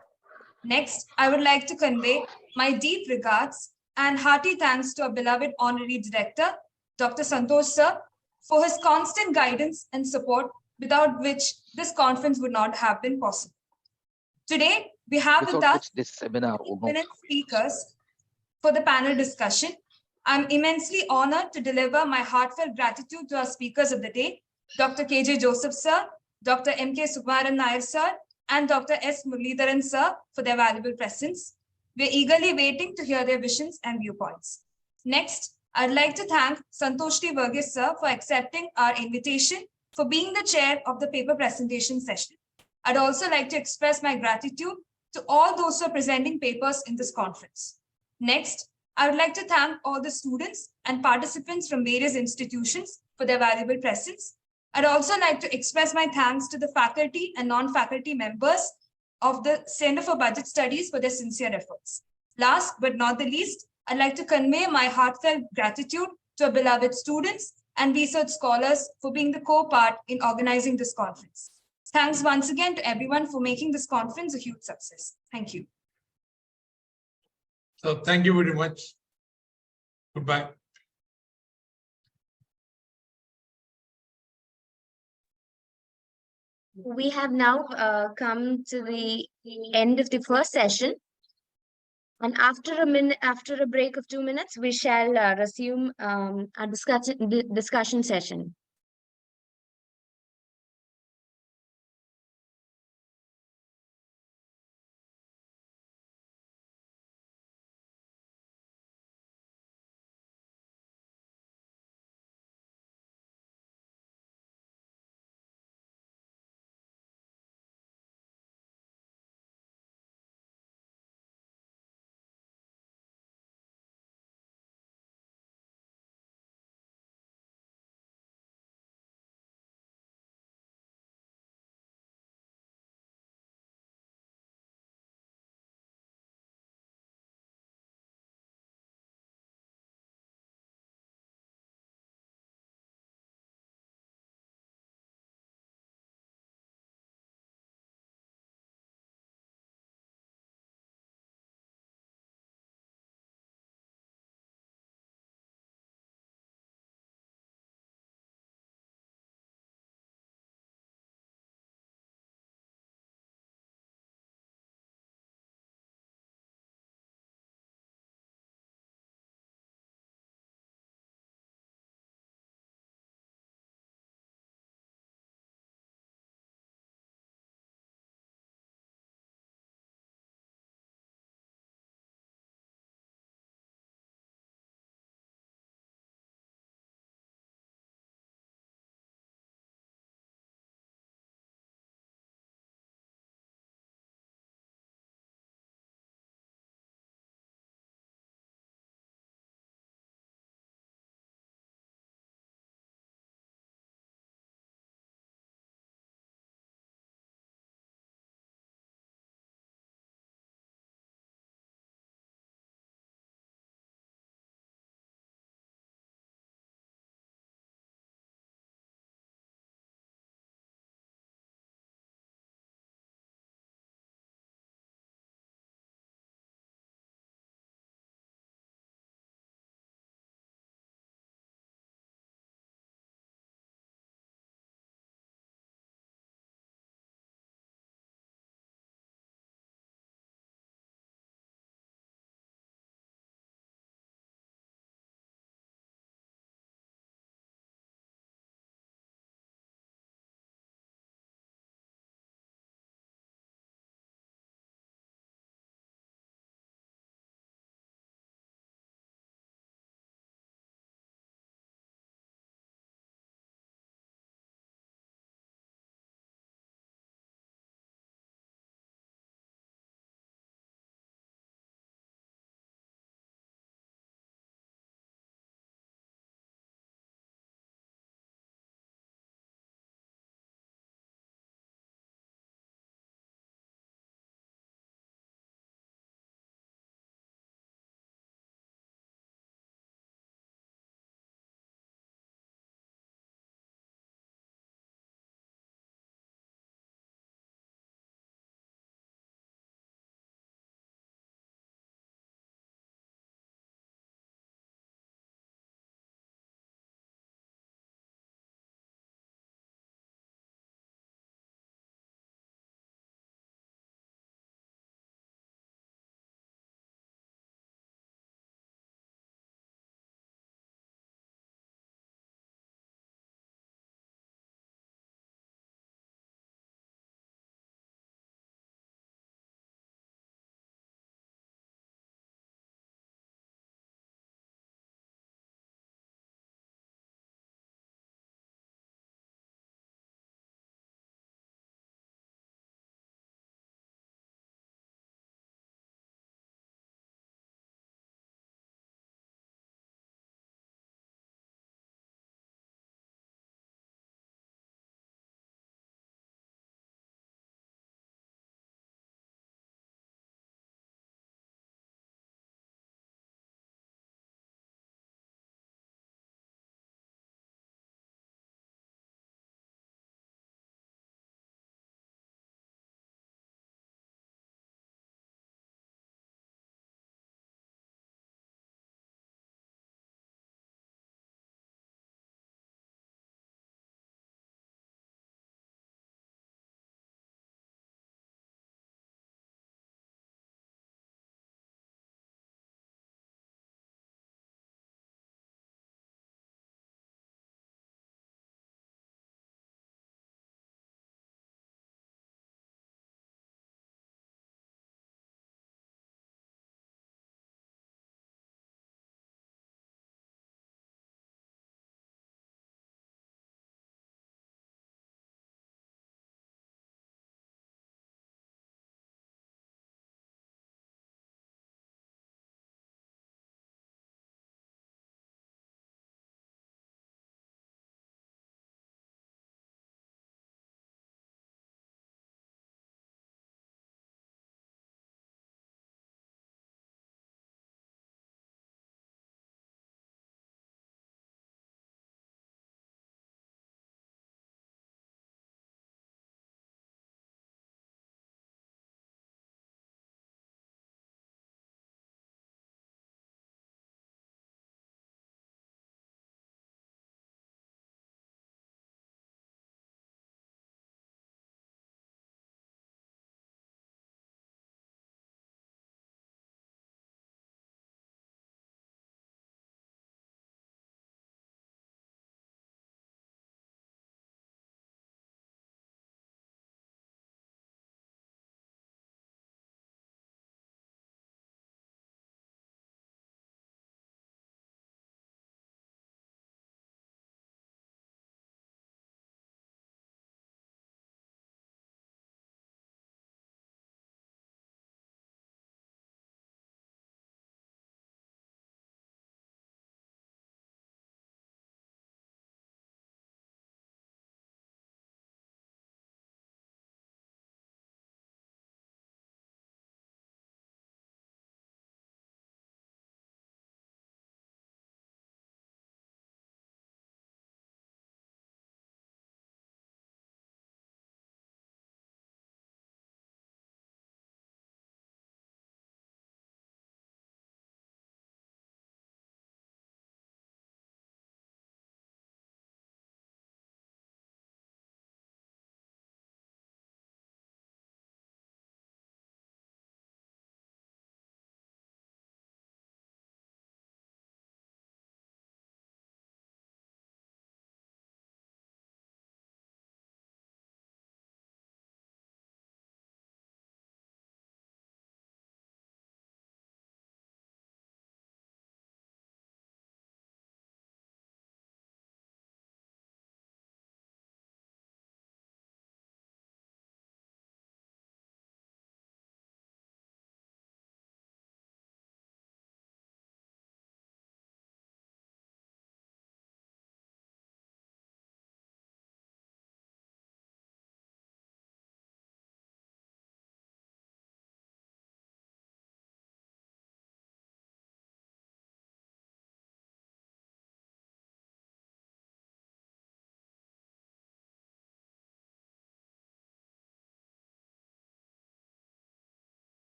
Next, I would like to convey my deep regards and hearty thanks to our beloved Honorary Director, Dr. Santosh sir, for his constant guidance and support, without which this conference would not have been possible. Today, we have with us this seminar eminent speakers for the panel discussion. I'm immensely honored to deliver my heartfelt gratitude to our speakers of the day, Dr. K.J. Joseph sir, Dr. M.K. Sukumaran Nair sir, and Dr. S. Muralidharan sir for their valuable presence. We're eagerly waiting to hear their visions and viewpoints. Next, I'd like to thank Santoshri Verghese sir for accepting our invitation for being the chair of the paper presentation session. I'd also like to express my gratitude to all those who are presenting papers in this conference. Next, I would like to thank all the students and participants from various institutions for their valuable presence. I'd also like to express my thanks to the faculty and non-faculty members of the Center for Budget Studies for their sincere efforts. Last but not the least, I'd like to convey my heartfelt gratitude to our beloved students and research scholars for being the co-part in organizing this conference. Thanks once again to everyone for making this conference a huge success. Thank you. So thank you very much. Goodbye. We have now come to the end of the first session. And after a break of 2 minutes, we shall resume our discussion session.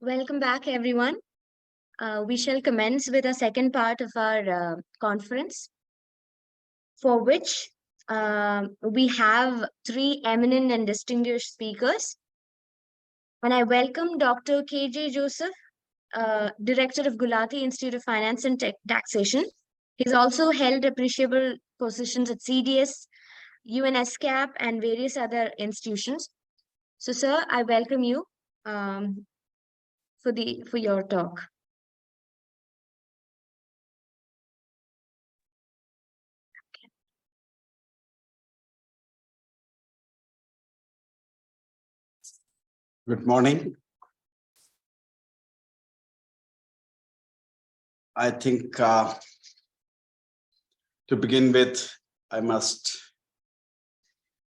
Welcome back, everyone. We shall commence with the second part of our conference, for which we have three eminent and distinguished speakers. And I welcome Dr. KJ Joseph, Director of Gulati Institute of Finance and Taxation. He's also held appreciable positions at CDS, UNSCAP, and various other institutions. So, sir, I welcome you for your talk. Good morning. I think to begin with, I must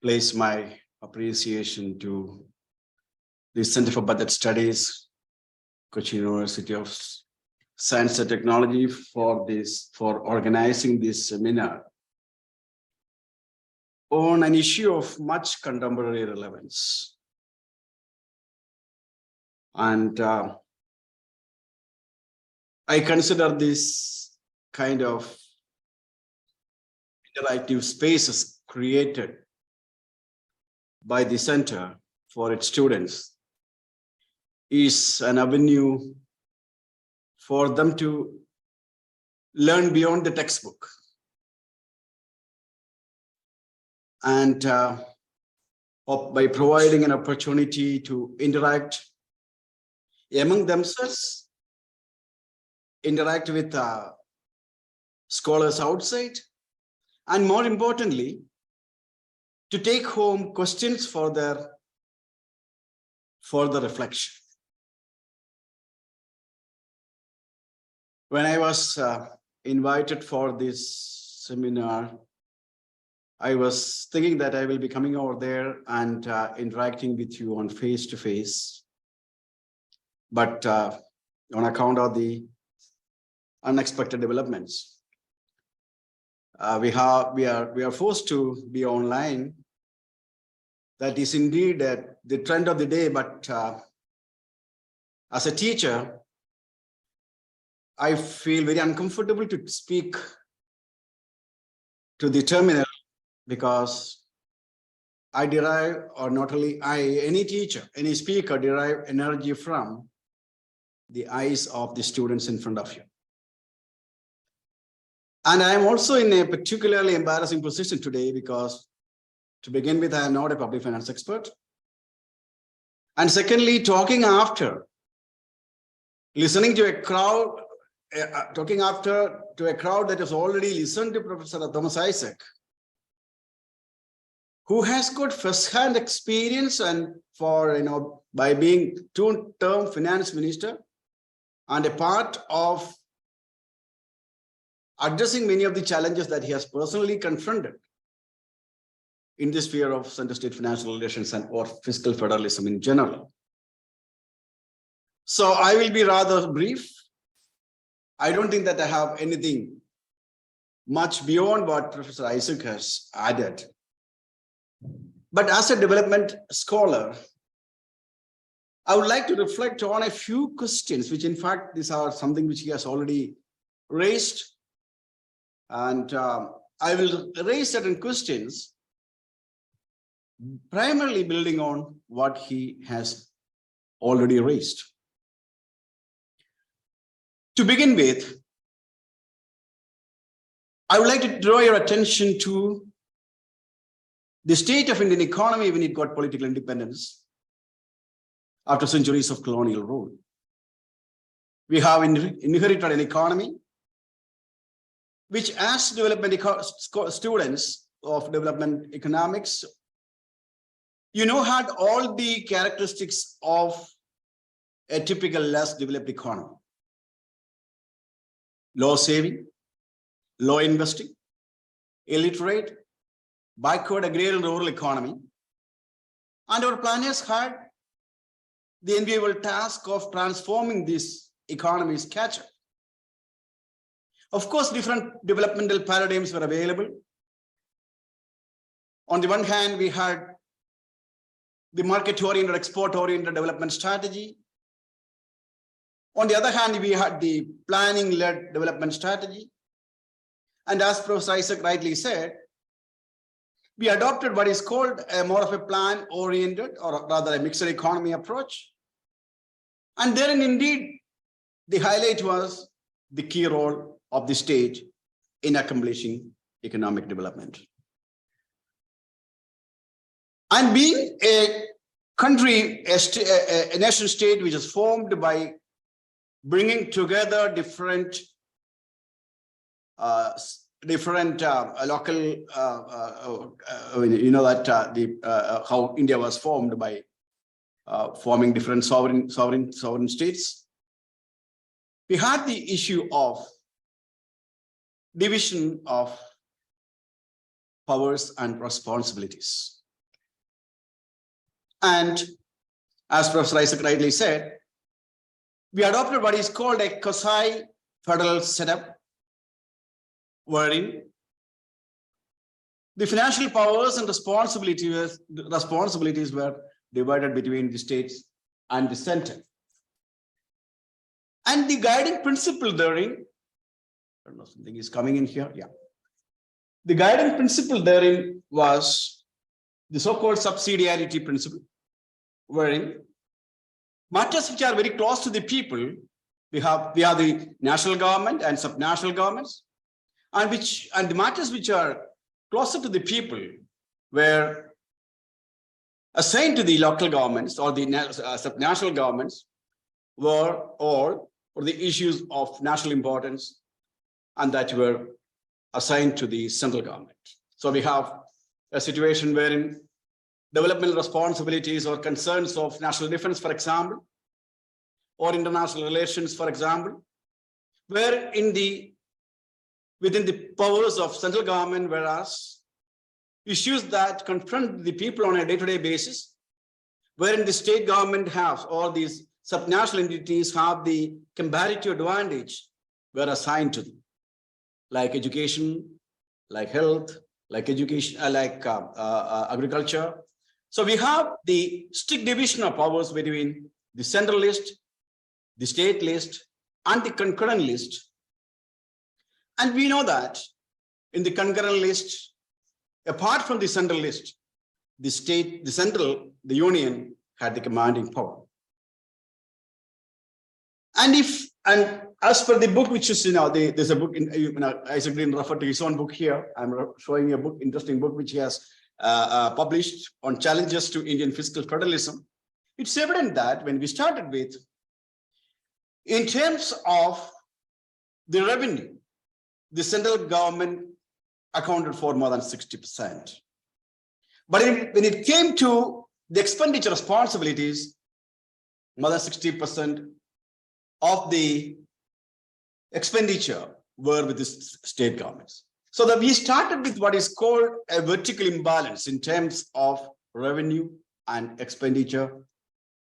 place my appreciation to the Center for Budget Studies, Cochin University of Science and Technology for organizing this seminar on an issue of much contemporary relevance. And I consider this kind of interactive spaces created by the center for its students is an avenue for them to learn beyond the textbook. And by providing an opportunity to interact among themselves, interact with scholars outside, and more importantly, to take home questions for their further reflection. When I was invited for this seminar, I was thinking that I will be coming over there and interacting with you on face-to-face. But on account of the unexpected developments, we are forced to be online. That is indeed the trend of the day. But as a teacher, I feel very uncomfortable to speak to the terminal, because I derive, or not only I, any teacher, any speaker derive energy from the eyes of the students in front of you. And I'm also in a particularly embarrassing position today because, to begin with, I am not a public finance expert. And secondly, talking after, listening to a crowd, talking after to a crowd that has already listened to Professor Thomas Isaac, who has got first-hand experience and by being two-term finance minister and a part of addressing many of the challenges that he has personally confronted in the sphere of center-state financial relations and or fiscal federalism in general. So I will be rather brief. I don't think that I have anything much beyond what Professor Isaac has added. But as a development scholar, I would like to reflect on a few questions, which in fact, these are something which he has already raised. And I will raise certain questions, primarily building on what he has already raised. To begin with, I would like to draw your attention to the state of Indian economy when it got political independence after centuries of colonial rule. We have inherited an economy which, as development students of development economics, had all the characteristics of a typical less developed economy. Low saving, low investing, illiterate, backward agrarian rural economy. And our planners had the enviable task of transforming this economy's catch-up. Of course, different developmental paradigms were available. On the one hand, we had the market-oriented, export-oriented development strategy. On the other hand, we had the planning-led development strategy. And as Professor Isaac rightly said, we adopted what is called a more of a plan-oriented, or rather a mixed economy approach. And therein indeed, the highlight was the key role of the state in accomplishing economic development. And being a country, a nation state which is formed by bringing together different local, you know that how India was formed by forming different sovereign states. We had the issue of division of powers and responsibilities. And as Professor Isaac rightly said, we adopted what is called a quasi-federal setup, wherein the financial powers and responsibilities were divided between the states and the center. And the guiding principle therein, I don't know, something is coming in here. Yeah. The guiding principle therein was the so-called subsidiarity principle, wherein matters which are very close to the people, we have the national government and subnational governments, and the matters which are closer to the people were assigned to the local governments or the subnational governments, were all for the issues of national importance, and that were assigned to the central government. So we have a situation wherein development responsibilities or concerns of national defense, for example, or international relations, for example, were within the powers of central government, whereas issues that confront the people on a day-to-day basis, wherein the state government has, or these subnational entities have the comparative advantage, were assigned to them, like education, like health, like education, agriculture. So we have the strict division of powers between the central list, the state list, and the concurrent list. And we know that in the concurrent list, apart from the central list, the union had the commanding power. And as per the book, which is, there's a book Isaac Green referred to his own book here. I'm showing you a book, interesting book, which he has published on challenges to Indian fiscal federalism. It's evident that when we started with, in terms of the revenue, the central government accounted for more than 60%. But when it came to the expenditure responsibilities, more than 60% of the expenditure were with the state governments. So that we started with what is called a vertical imbalance in terms of revenue and expenditure,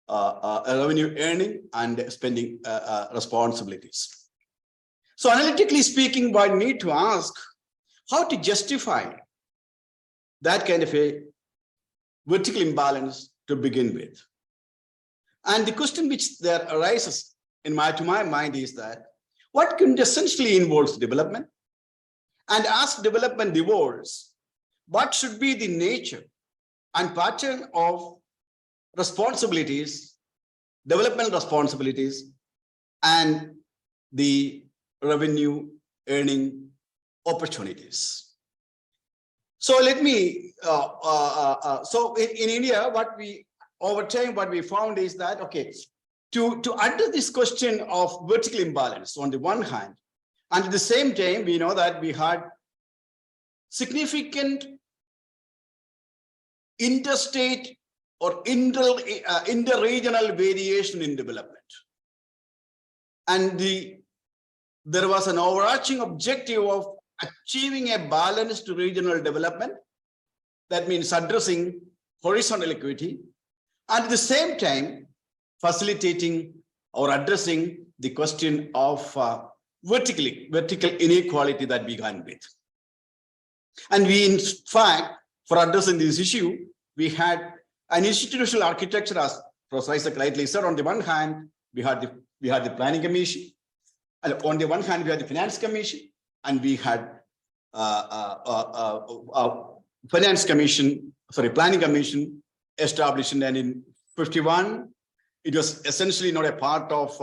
revenue earning and spending responsibilities. So analytically speaking, one need to ask how to justify that kind of a vertical imbalance to begin with. And the question which there arises to my mind is that what quintessentially involves development? And as development evolves, what should be the nature and pattern of responsibilities, development responsibilities, and the revenue earning opportunities? So let me, so in India, over time, what we found is that, okay, to address this question of vertical imbalance on the one hand, and at the same time, we know that we had significant interstate or inter-regional variation in development. And there was an overarching objective of achieving a balanced regional development. That means addressing horizontal equity, and at the same time, facilitating or addressing the question of vertical inequality that began with. And we, in fact, for addressing this issue, we had an institutional architecture, as Professor Isaac rightly said. On the one hand, we had the Planning Commission. And on the one hand, we had the Finance Commission, and we had Planning Commission established in 1951. It was essentially not a part of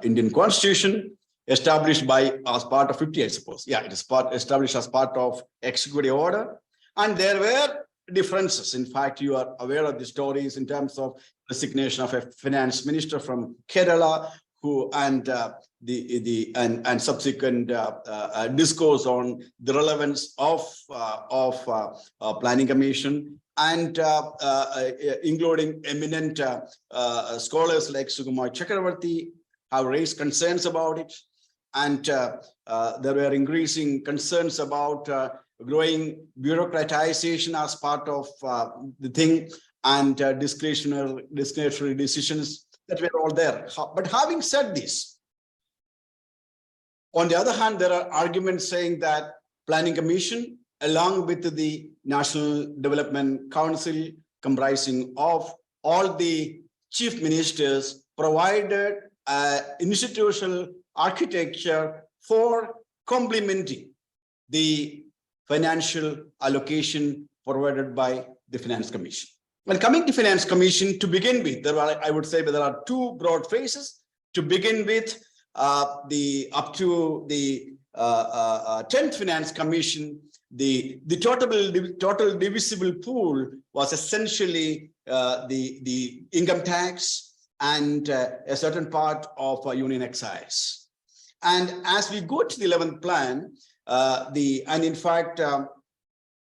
Indian Constitution, established as part of 50, I suppose. Yeah, it is established as part of executive order. And there were differences. In fact, you are aware of the stories in terms of resignation of a finance minister from Kerala, and subsequent discourse on the relevance of Planning Commission, and including eminent scholars like Sukumar Chakravarti have raised concerns about it. And there were increasing concerns about growing bureaucratization as part of the thing, and discretionary decisions that were all there. But having said this, on the other hand, there are arguments saying that Planning Commission, along with the National Development Council, comprising of all the chief ministers, provided institutional architecture for complementing the financial allocation provided by the Finance Commission. Well, coming to Finance Commission, to begin with, I would say there are two broad phases. To begin with, up to the 10th Finance Commission, the total divisible pool was essentially the income tax and a certain part of union excise. And as we go to the 11th plan,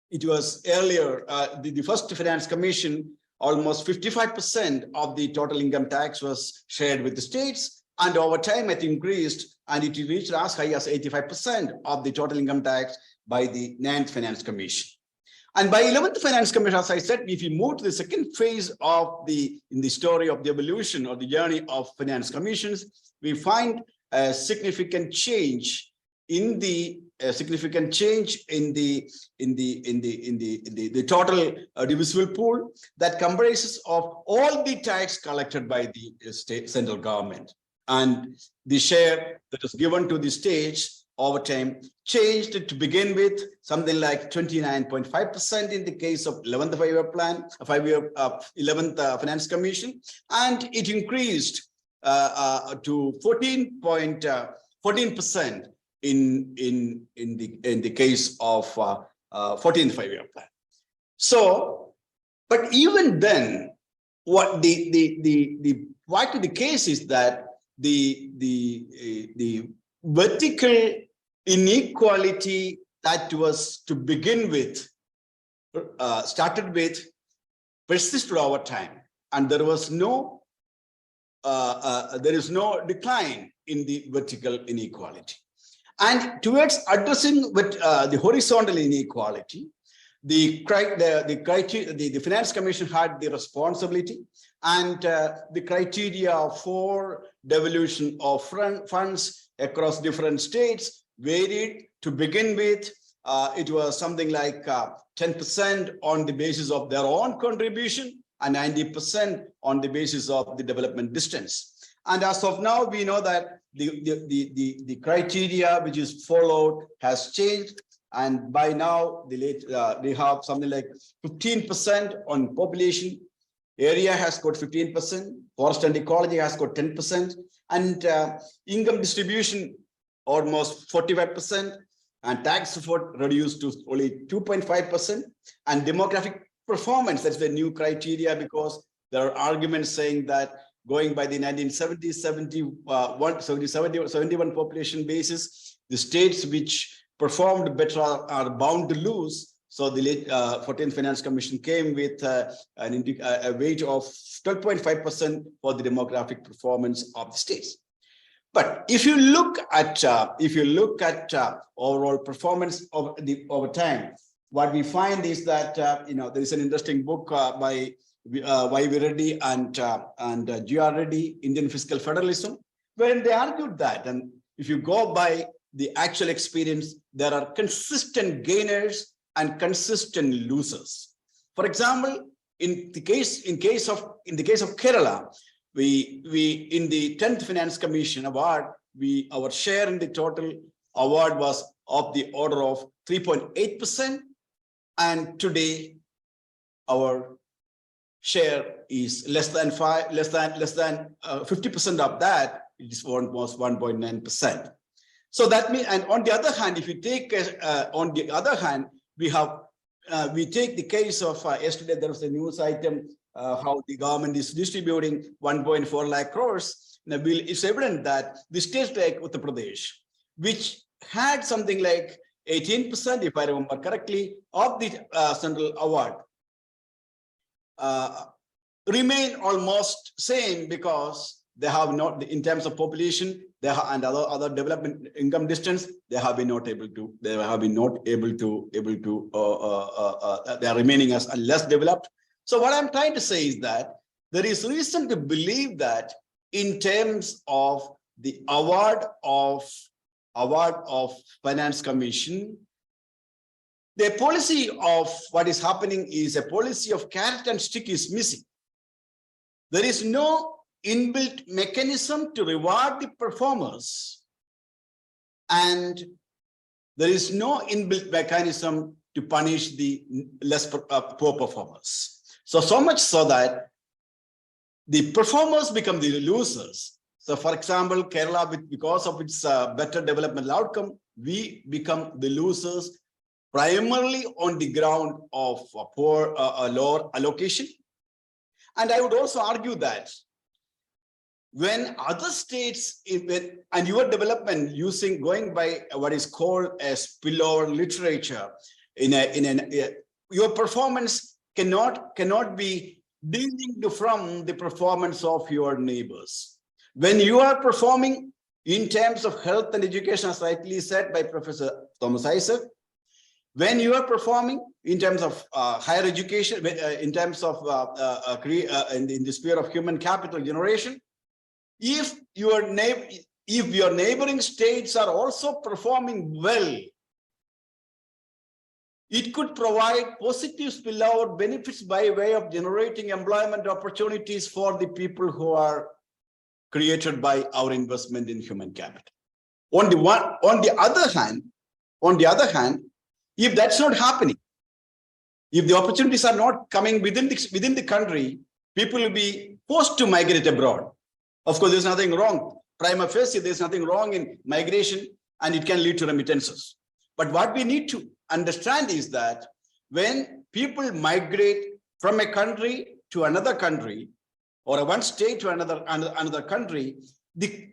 it was earlier, the first Finance Commission, almost 55% of the total income tax was shared with the states, and over time it increased, and it reached as high as 85% of the total income tax by the 9th Finance Commission. And by 11th Finance Commission, as I said, if you move to the second phase in the story of the evolution or the journey of Finance Commissions, we find a significant change in the total divisible pool that comprises of all the tax collected by the central government, and the share that is given to the states over time changed. To begin with, something like 29.5% in the case of 11th 5-year plan, 11th Finance Commission, and it increased to 14% in the case of 14th 5-year plan. So, but even then, what the case is that the vertical inequality that was to begin with persisted over time, and there is no decline in the vertical inequality. And towards addressing the horizontal inequality, the Finance Commission had the responsibility, and the criteria for devolution of funds across different states varied. To begin with, it was something like 10% on the basis of their own contribution and 90% on the basis of the development distance. And as of now, we know that the criteria which is followed has changed, and by now they have something like 15% on population. Area has got 15%, forest and ecology has got 10%, and income distribution almost 45%, and tax effort reduced to only 2.5%, and demographic performance, that's the new criteria, because there are arguments saying that going by the 1970, 71 population basis, the states which performed better are bound to lose. So the late 14th Finance Commission came with a weight of 12.5% for the demographic performance of the states. But if you look at overall performance over time, what we find is that there is an interesting book by Y.V. Reddy and G.R. Reddy, Indian Fiscal Federalism, wherein they argued that, and if you go by the actual experience, there are consistent gainers and consistent losers. For example, in the case of Kerala, we in the 10th Finance Commission award, our share in the total award was of the order of 3.8%, and today our share is less than 50% of that. It is almost 1.9%. So that means, and on the other hand, if you take on the other hand, we take the case of yesterday there was a news item how the government is distributing 1.4 lakh crores. Now, it's evident that the states like Uttar Pradesh, which had something like 18%, if I remember correctly, of the central award, remain almost same because they have not, in terms of population, they have, and other development income distance, they have been not able to. They are remaining as less developed. So what I'm trying to say is that there is reason to believe that in terms of the award of Finance Commission, the policy of what is happening is a policy of carrot and stick is missing. There is no inbuilt mechanism to reward the performers, and there is no inbuilt mechanism to punish the less poor performers. So much so that the performers become the losers. So for example, Kerala, because of its better developmental outcome, we become the losers primarily on the ground of poor lower allocation. And I would also argue that when other states, and your development going by what is called a spillover literature, your performance cannot be dealing from the performance of your neighbors. When you are performing in terms of health and education, as rightly said by Professor Thomas Isaac, when you are performing in terms of higher education, in terms of in the sphere of human capital generation, if your neighboring states are also performing well, it could provide positive spillover benefits by way of generating employment opportunities for the people who are created by our investment in human capital. On the other hand, if that's not happening, if the opportunities are not coming within the country, people will be forced to migrate abroad. Of course, there's nothing wrong. Prima facie, there's nothing wrong in migration, and it can lead to remittances. But what we need to understand is that when people migrate from a country to another country, or one state to another country, the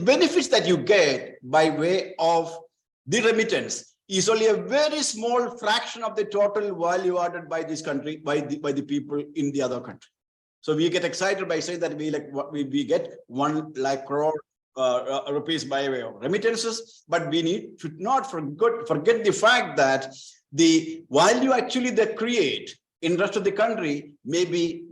benefits that you get by way of the remittance is only a very small fraction of the total value added by this country, by the people in the other country. So we get excited by saying that we get 1 lakh crore rupees by way of remittances, but we need to not forget the fact that the value actually they create in the rest of the country maybe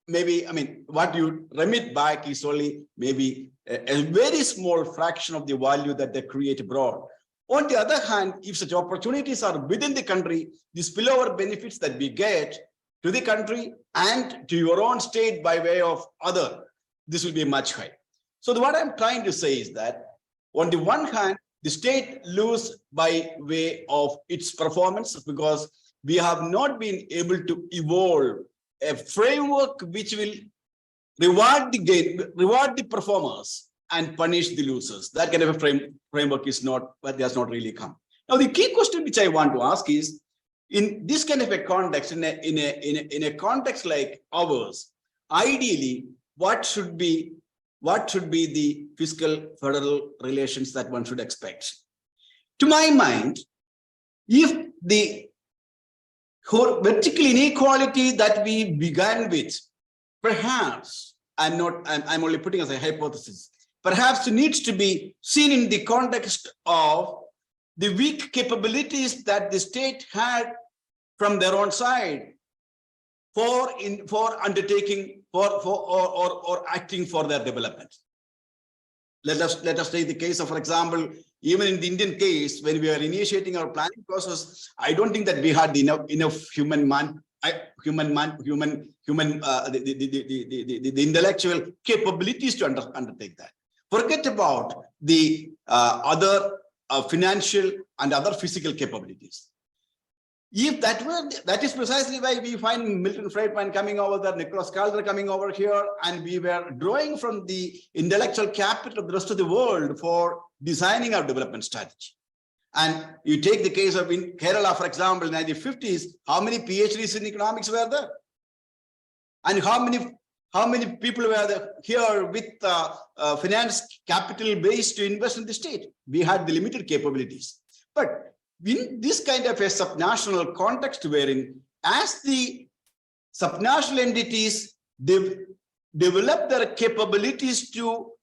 I mean, what you remit back is only maybe a very small fraction of the value that they create abroad. On the other hand, if such opportunities are within the country, the spillover benefits that we get to the country and to your own state by way of other, this will be much higher. So what I'm trying to say is that on the one hand, the state loses by way of its performance because we have not been able to evolve a framework which will reward the performers and punish the losers. That kind of a framework is not, but has not really come. Now, the key question which I want to ask is, in this kind of a context, in a context like ours, ideally, what should be the fiscal federal relations that one should expect? To my mind, if the vertical inequality that we began with, perhaps, I'm only putting as a hypothesis, perhaps needs to be seen in the context of the weak capabilities that the state had from their own side for undertaking or acting for their development. Let us take the case of, for example, even in the Indian case, when we are initiating our planning process, I don't think that we had enough human intellectual capabilities to undertake that. Forget about the other financial and other physical capabilities. If that is precisely why we find Milton Friedman coming over there, Nicholas Calder coming over here, and we were drawing from the intellectual capital of the rest of the world for designing our development strategy. And you take the case of in Kerala, for example, in the 1950s, how many PhDs in economics were there? And how many people were there here with finance capital base to invest in the state? We had the limited capabilities. But in this kind of a subnational context, wherein as the subnational entities develop their capabilities to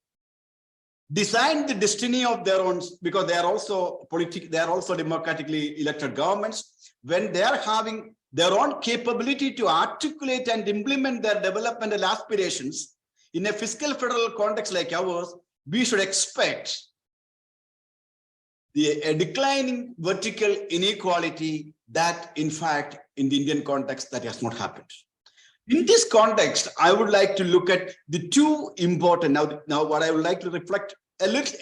design the destiny of their own, because they are also democratically elected governments, when they are having their own capability to articulate and implement their developmental aspirations in a fiscal federal context like ours, we should expect a declining vertical inequality that, in fact, in the Indian context, that has not happened. In this context, I would like to look at the two important, now what I would like to reflect a little,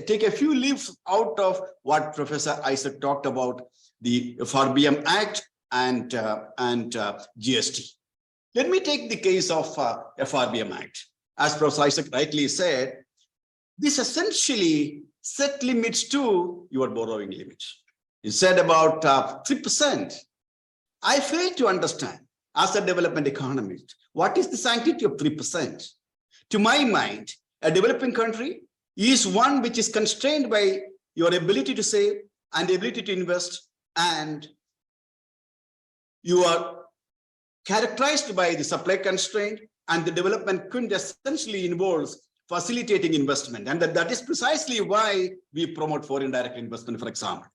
take a few leaves out of what Professor Isaac talked about, the FRBM Act and GST. Let me take the case of FRBM Act. As Professor Isaac rightly said, this essentially set limits to your borrowing limit. It said about 3%. I fail to understand, as a development economist, what is the sanctity of 3%? To my mind, a developing country is one which is constrained by your ability to save and ability to invest, and you are characterized by the supply constraint, and the development quintessentially involves facilitating investment. And that is precisely why we promote foreign direct investment, for example.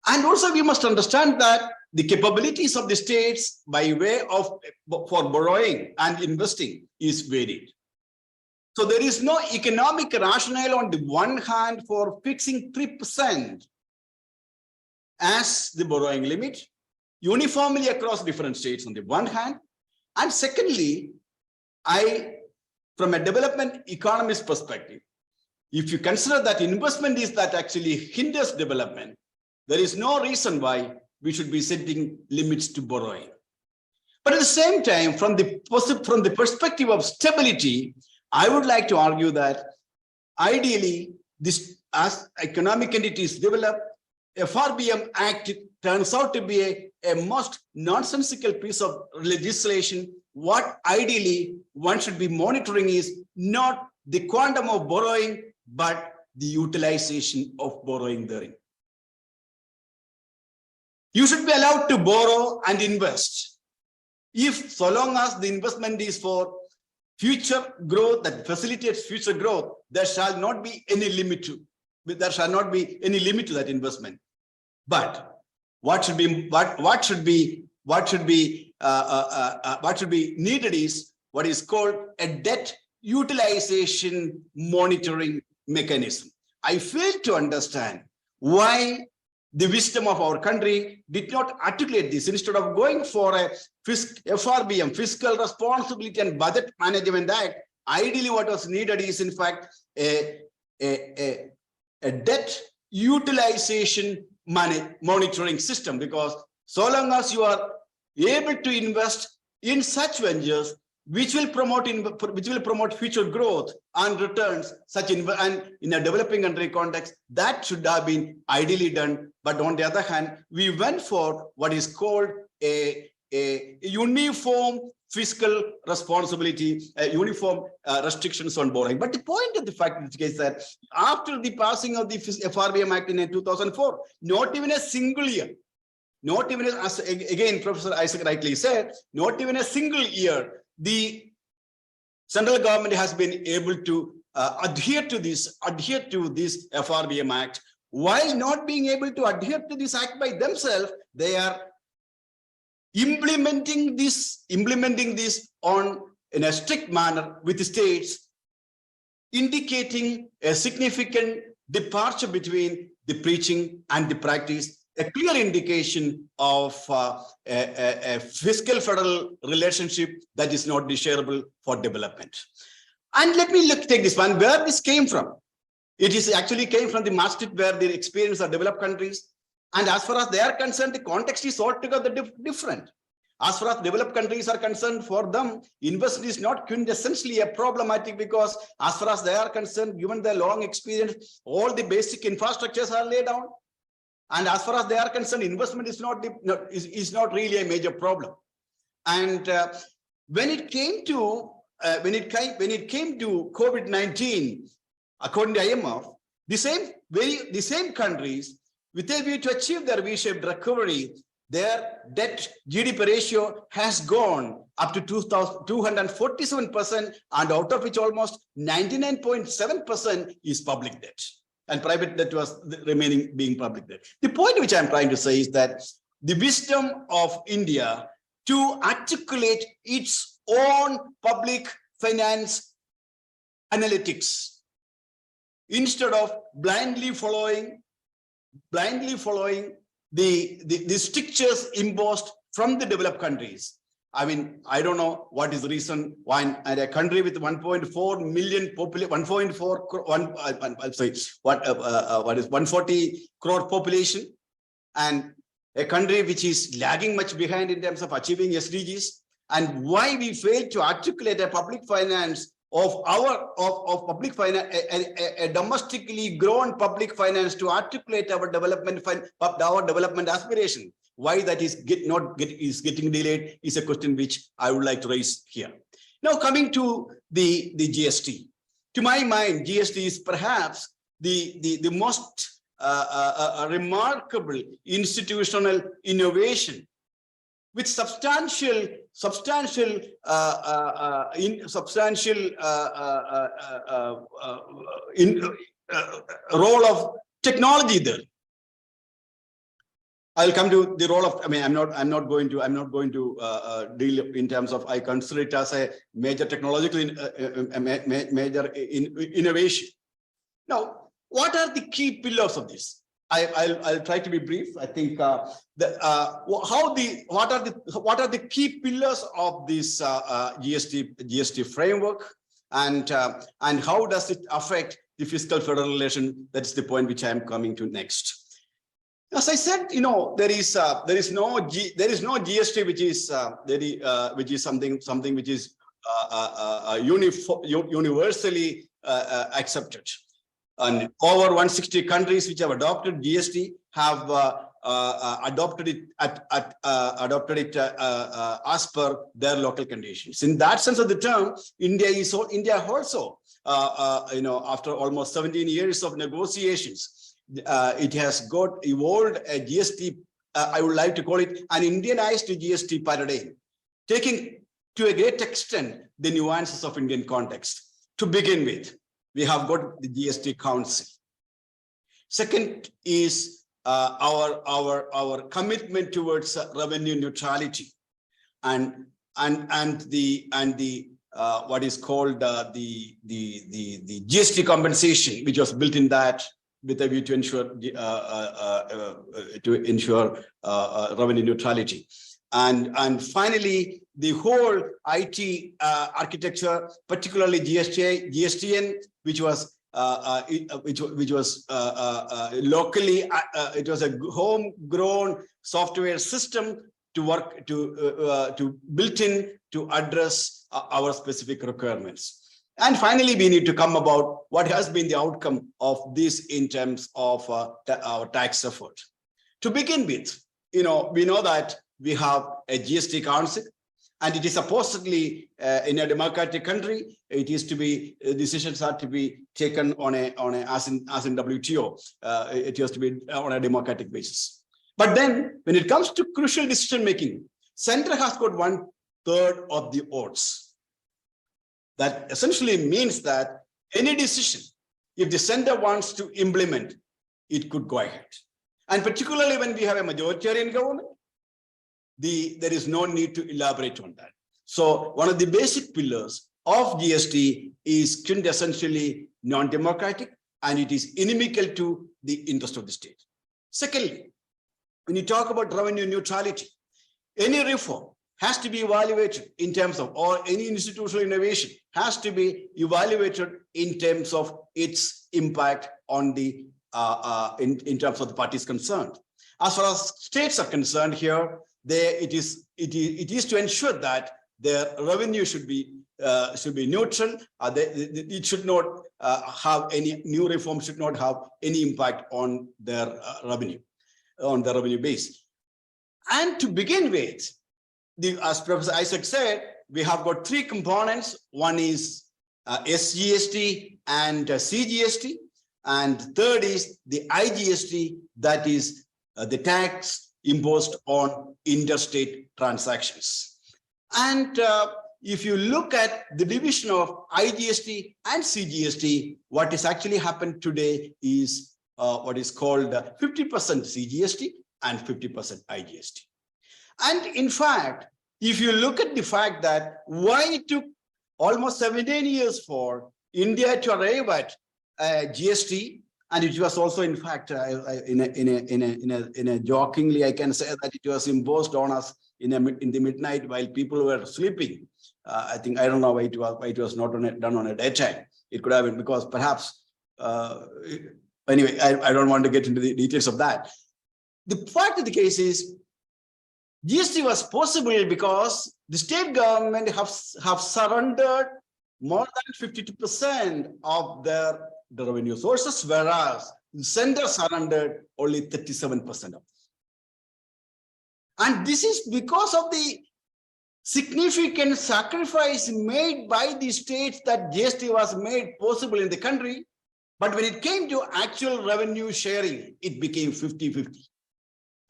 And also we must understand that the capabilities of the states by way of for borrowing and investing is varied. So there is no economic rationale on the one hand for fixing 3% as the borrowing limit uniformly across different states on the one hand. And secondly, from a development economist perspective, if you consider that investment is that actually hinders development, there is no reason why we should be setting limits to borrowing. But at the same time, from the perspective of stability, I would like to argue that ideally, as economic entities develop, FRBM Act turns out to be a most nonsensical piece of legislation. What ideally one should be monitoring is not the quantum of borrowing, but the utilization of borrowing therein. You should be allowed to borrow and invest, if so long as the investment is for future growth that facilitates future growth. There shall not be any limit to that investment. But what should be needed is what is called a debt utilization monitoring mechanism. I fail to understand why the wisdom of our country did not articulate this. Instead of going for a FRBM, Fiscal Responsibility and Budget Management Act, ideally what was needed is, in fact, a debt utilization monitoring system, because so long as you are able to invest in such ventures which will promote future growth and returns, and in a developing country context, that should have been ideally done. But on the other hand, we went for what is called a uniform fiscal responsibility, uniform restrictions on borrowing. But the point of the fact is that after the passing of the FRBM Act in 2004, not even a single year, not even as again Professor Isaac rightly said, not even a single year, the central government has been able to adhere to this FRBM Act. While not being able to adhere to this act by themselves, they are implementing this in a strict manner with the states, indicating a significant departure between the preaching and the practice, a clear indication of a fiscal federal relationship that is not desirable for development. And let me take this one, where this came from. It is actually came from the Maastricht, where the experience of developed countries. And as far as they are concerned, the context is altogether different. As far as developed countries are concerned, for them, investment is not quintessentially a problematic, because as far as they are concerned, given their long experience, all the basic infrastructures are laid down. And as far as they are concerned, investment is not really a major problem. And when it came to COVID-19, according to IMF, the same countries, with a view to achieve their V-shaped recovery, their debt GDP ratio has gone up to 247%, and out of which almost 99.7% is public debt, and private debt was remaining being public debt. The point which I'm trying to say is that the wisdom of India to articulate its own public finance analytics, instead of blindly following the strictures imposed from the developed countries. I mean, I don't know what is the reason why in a country with 1.4 million population, 140 crore population, and a country which is lagging much behind in terms of achieving SDGs, and why we fail to articulate a public finance of public finance, a domestically grown public finance to articulate our development aspiration. Why that is getting delayed is a question which I would like to raise here. Now, coming to the GST. To my mind, GST is perhaps the most remarkable institutional innovation with substantial role of technology there. I'll come to the role of. I mean, I'm not going to deal in terms of. I consider it as a major technological innovation. Now, what are the key pillars of this? I'll try to be brief. I think what are the key pillars of this GST framework, and how does it affect the fiscal federal relation? That's the point which I am coming to next. As I said, there is no GST which is something which is universally accepted. And over 160 countries which have adopted GST have adopted it as per their local conditions. In that sense of the term, India also, after almost 17 years of negotiations, it has evolved a GST. I would like to call it an Indianized GST paradigm, taking to a great extent the nuances of Indian context. To begin with, we have got the GST Council. Second is our commitment towards revenue neutrality, and the what is called the GST compensation, which was built in that with a view to ensure revenue neutrality. And finally, the whole IT architecture, particularly GSTN, which was locally, it was a homegrown software system to work to built in to address our specific requirements. And finally, we need to come about what has been the outcome of this in terms of our tax effort. To begin with, we know that we have a GST Council, and it is supposedly in a democratic country, it is to be decisions are to be taken on a as in WTO. It has to be on a democratic basis. But then, when it comes to crucial decision making, center has got 1/3 of the votes. That essentially means that any decision, if the center wants to implement, it could go ahead. And particularly when we have a majoritarian government, there is no need to elaborate on that. So one of the basic pillars of GST is quintessentially non-democratic, and it is inimical to the interest of the state. Secondly, when you talk about revenue neutrality, any reform has to be evaluated in terms of, or any institutional innovation has to be evaluated in terms of its impact on the, in terms of the parties concerned. As far as states are concerned here, it is to ensure that their revenue should be neutral. It should not have any new reform, should not have any impact on their revenue, on the revenue base. And to begin with, as Professor Isaac said, we have got three components. One is SGST and CGST, and third is the IGST, that is the tax imposed on interstate transactions. And if you look at the division of IGST and CGST, what is actually happened today is what is called 50% CGST and 50% IGST. And in fact, if you look at the fact that why it took almost 17 years for India to arrive at GST, and it was also, in fact, in a jokingly, I can say that it was imposed on us in the midnight while people were sleeping. I think, I don't know why it was not done on a daytime. It could have been because perhaps, anyway, I don't want to get into the details of that. The fact of the case is, GST was possible because the state government have surrendered more than 52% of the revenue sources, whereas the center surrendered only 37% of them. And this is because of the significant sacrifice made by the states that GST was made possible in the country. But when it came to actual revenue sharing, it became 50-50.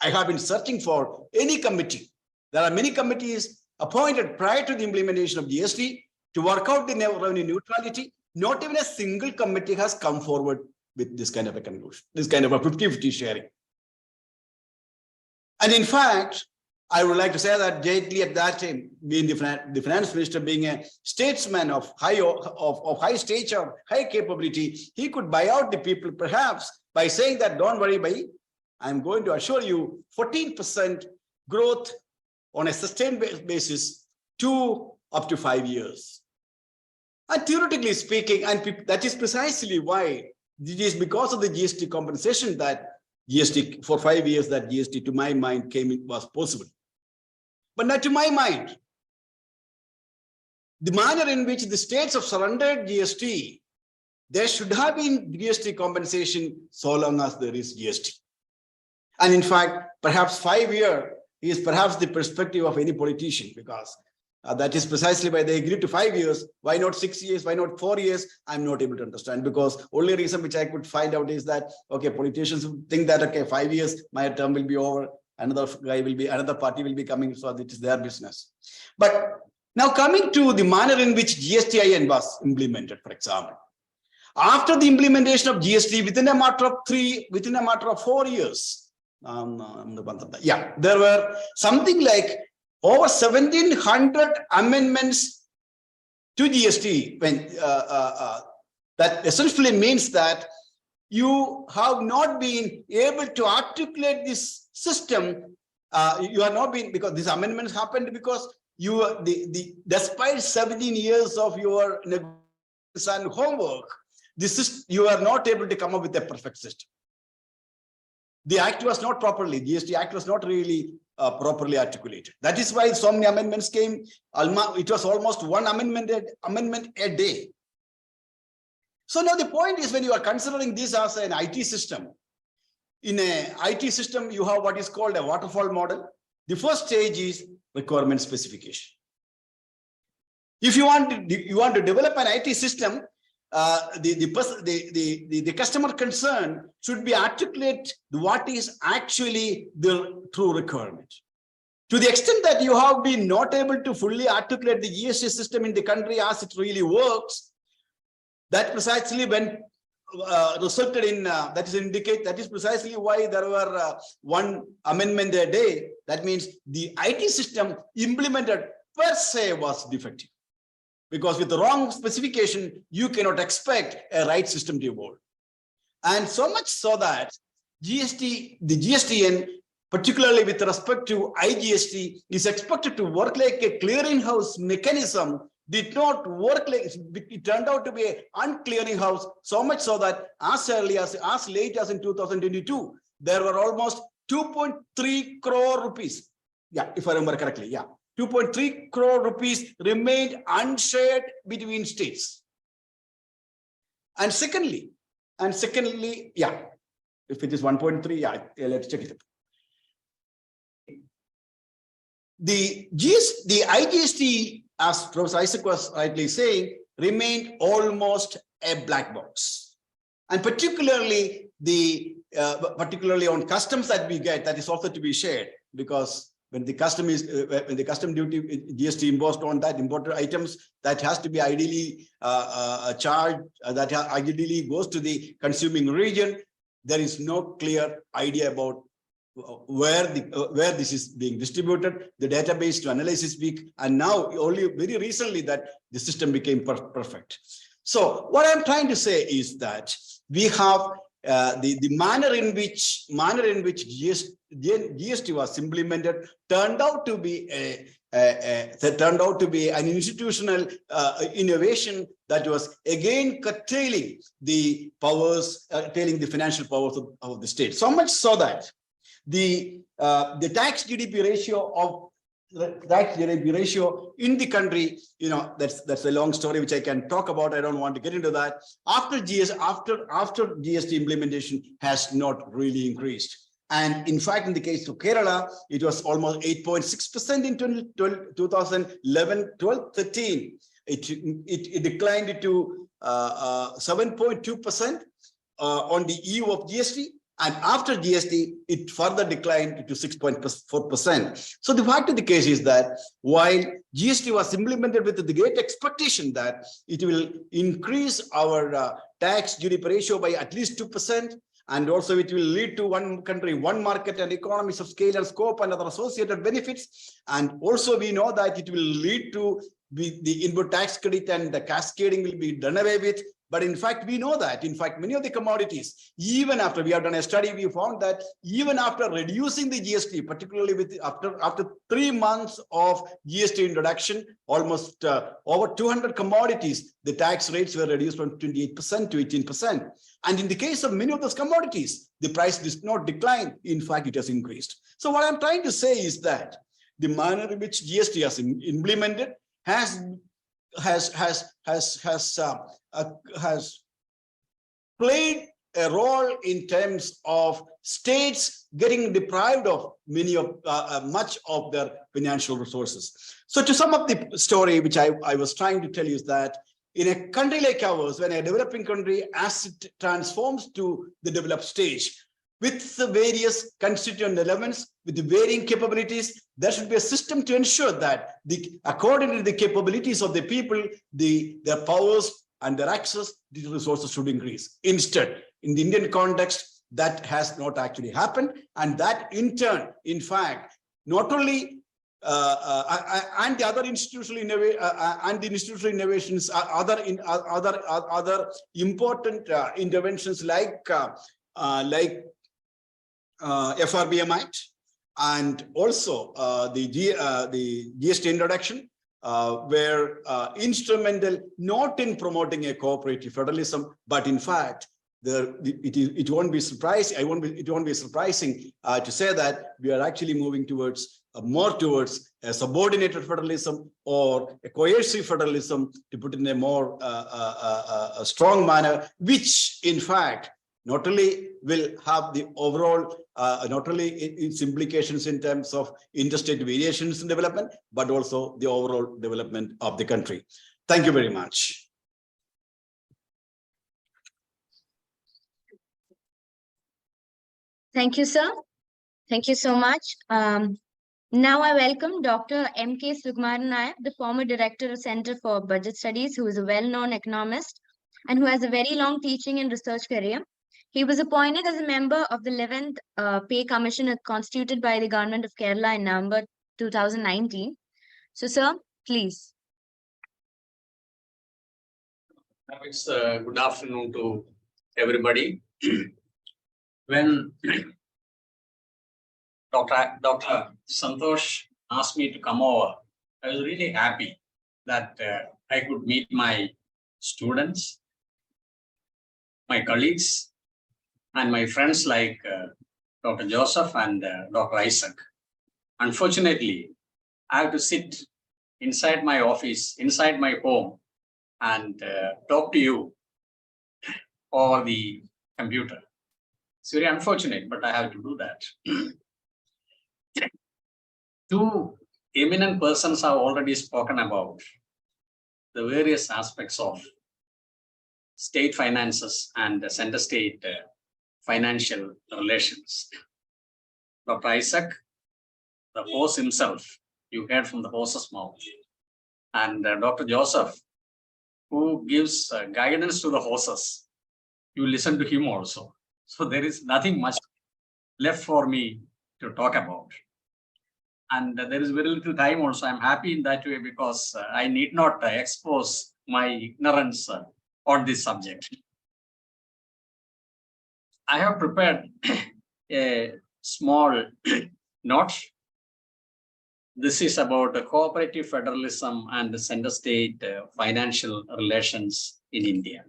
I have been searching for any committee. There are many committees appointed prior to the implementation of GST to work out the revenue neutrality. Not even a single committee has come forward with this kind of a conclusion, this kind of a 50-50 sharing. And in fact, I would like to say that Jaitley at that time, being the finance minister, being a statesman of high stature, high capability, he could buy out the people perhaps by saying that, don't worry, bhai, I'm going to assure you 14% growth on a sustained basis up to 5 years. And theoretically speaking, and that is precisely why it is because of the GST compensation that GST for 5 years that GST, to my mind, was possible. But not to my mind. The manner in which the states have surrendered GST, there should have been GST compensation so long as there is GST. And in fact, perhaps 5 years is perhaps the perspective of any politician, because that is precisely why they agreed to 5 years. Why not 6 years? Why not 4 years? I'm not able to understand, because only reason which I could find out is that, okay, politicians think that, okay, 5 years, my term will be over. Another party will be coming, so it is their business. But now coming to the manner in which GSTIN was implemented, for example, after the implementation of GST, within a matter of 4 years, there were something like over 1,700 amendments to GST. When that essentially means that you have not been able to articulate this system. You are not being, because these amendments happened because you despite 17 years of your and homework, you are not able to come up with a perfect system. The act was not properly, GST Act was not really properly articulated. That is why so many amendments came. It was almost one amendment a day. So now the point is, when you are considering this as an IT system, in an IT system, you have what is called a waterfall model. The first stage is requirement specification. If you want to develop an IT system, the customer concern should be articulate what is actually the true requirement. To the extent that you have been not able to fully articulate the GST system in the country as it really works, that precisely when resulted in that is precisely why there were one amendment a day. That means the IT system implemented per se was defective, because with the wrong specification, you cannot expect a right system to evolve. And so much so that the GSTN particularly with respect to IGST, is expected to work like a clearinghouse mechanism, did not work like it turned out to be an unclearing house, so much so that as late as in 2022, there were almost 2.3 crore rupees. Yeah, if I remember correctly, yeah. 2.3 crore rupees remained unshared between states. And secondly, yeah, if it is 1.3, yeah, let's check it. The IGST, as Professor Isaac was rightly saying, remained almost a black box. And particularly on customs that we get, that is also to be shared, because when the custom duty GST imposed on that imported items, that has to be ideally charged, that ideally goes to the consuming region. There is no clear idea about where this is being distributed. The database to analyze is weak, and now only very recently that the system became perfect. So what I'm trying to say is that we have the manner in which GST was implemented turned out to be an institutional innovation that was again curtailing the powers, the financial powers of the state. So much so that the tax GDP ratio in the country, that's a long story which I can talk about. I don't want to get into that. After GST implementation has not really increased. And in fact, in the case of Kerala, it was almost 8.6% in 2011-12-13. It declined to 7.2% on the eve of GST. And after GST, it further declined to 6.4%. So the fact of the case is that while GST was implemented with the great expectation that it will increase our tax GDP ratio by at least 2%, and also it will lead to one country, one market and economies of scale and scope and other associated benefits. And also we know that it will lead to the input tax credit and the cascading will be done away with. But in fact, we know that, in fact, many of the commodities, even after we have done a study, we found that even after reducing the GST, particularly after 3 months of GST introduction, almost over 200 commodities, the tax rates were reduced from 28% to 18%. And in the case of many of those commodities, the price did not decline. In fact, it has increased. So what I'm trying to say is that the manner in which GST has implemented has played a role in terms of states getting deprived of much of their financial resources. So to sum up the story, which I was trying to tell you, is that in a country like ours, when a developing country, as it transforms to the developed stage, with the various constituent elements, with the varying capabilities, there should be a system to ensure that according to the capabilities of the people, their powers and their access to the resources should increase. Instead, in the Indian context, that has not actually happened. And that in turn, in fact, not only and the other institutional innovations, other important interventions like FRBM Act, and also the GST introduction were instrumental not in promoting a cooperative federalism, but in fact, it won't be surprising. It won't be surprising to say that we are actually moving more towards a subordinated federalism or a coercive federalism, to put in a more a strong manner, which in fact not only will have the overall, not only its implications in terms of interstate variations in development, but also the overall development of the country. Thank you very much. Thank you, sir. Thank you so much. Now I welcome Dr. M.K. Sugmaran Nayak, the former director of Center for Budget Studies, who is a well-known economist and who has a very long teaching and research career. He was appointed as a member of the 11th Pay Commission constituted by the government of Kerala in November 2019. So, sir, please. It's good afternoon to everybody. When Dr. Santosh asked me to come over. I was really happy that I could meet my students, my colleagues, and my friends like Dr. Joseph and Dr. Isaac. Unfortunately, I have to sit inside my office, inside my home, and talk to you over the computer. It's very unfortunate, but I have to do that. Two eminent persons have already spoken about the various aspects of state finances and center-state financial relations. Dr. Isaac, the horse himself, you heard from the horse's mouth. And Dr. Joseph, who gives guidance to the horses, you listen to him also. So there is nothing much left for me to talk about. And there is very little time also. I'm happy in that way because I need not expose my ignorance on this subject. I have prepared a small note. This is about the cooperative federalism and the center-state financial relations in India.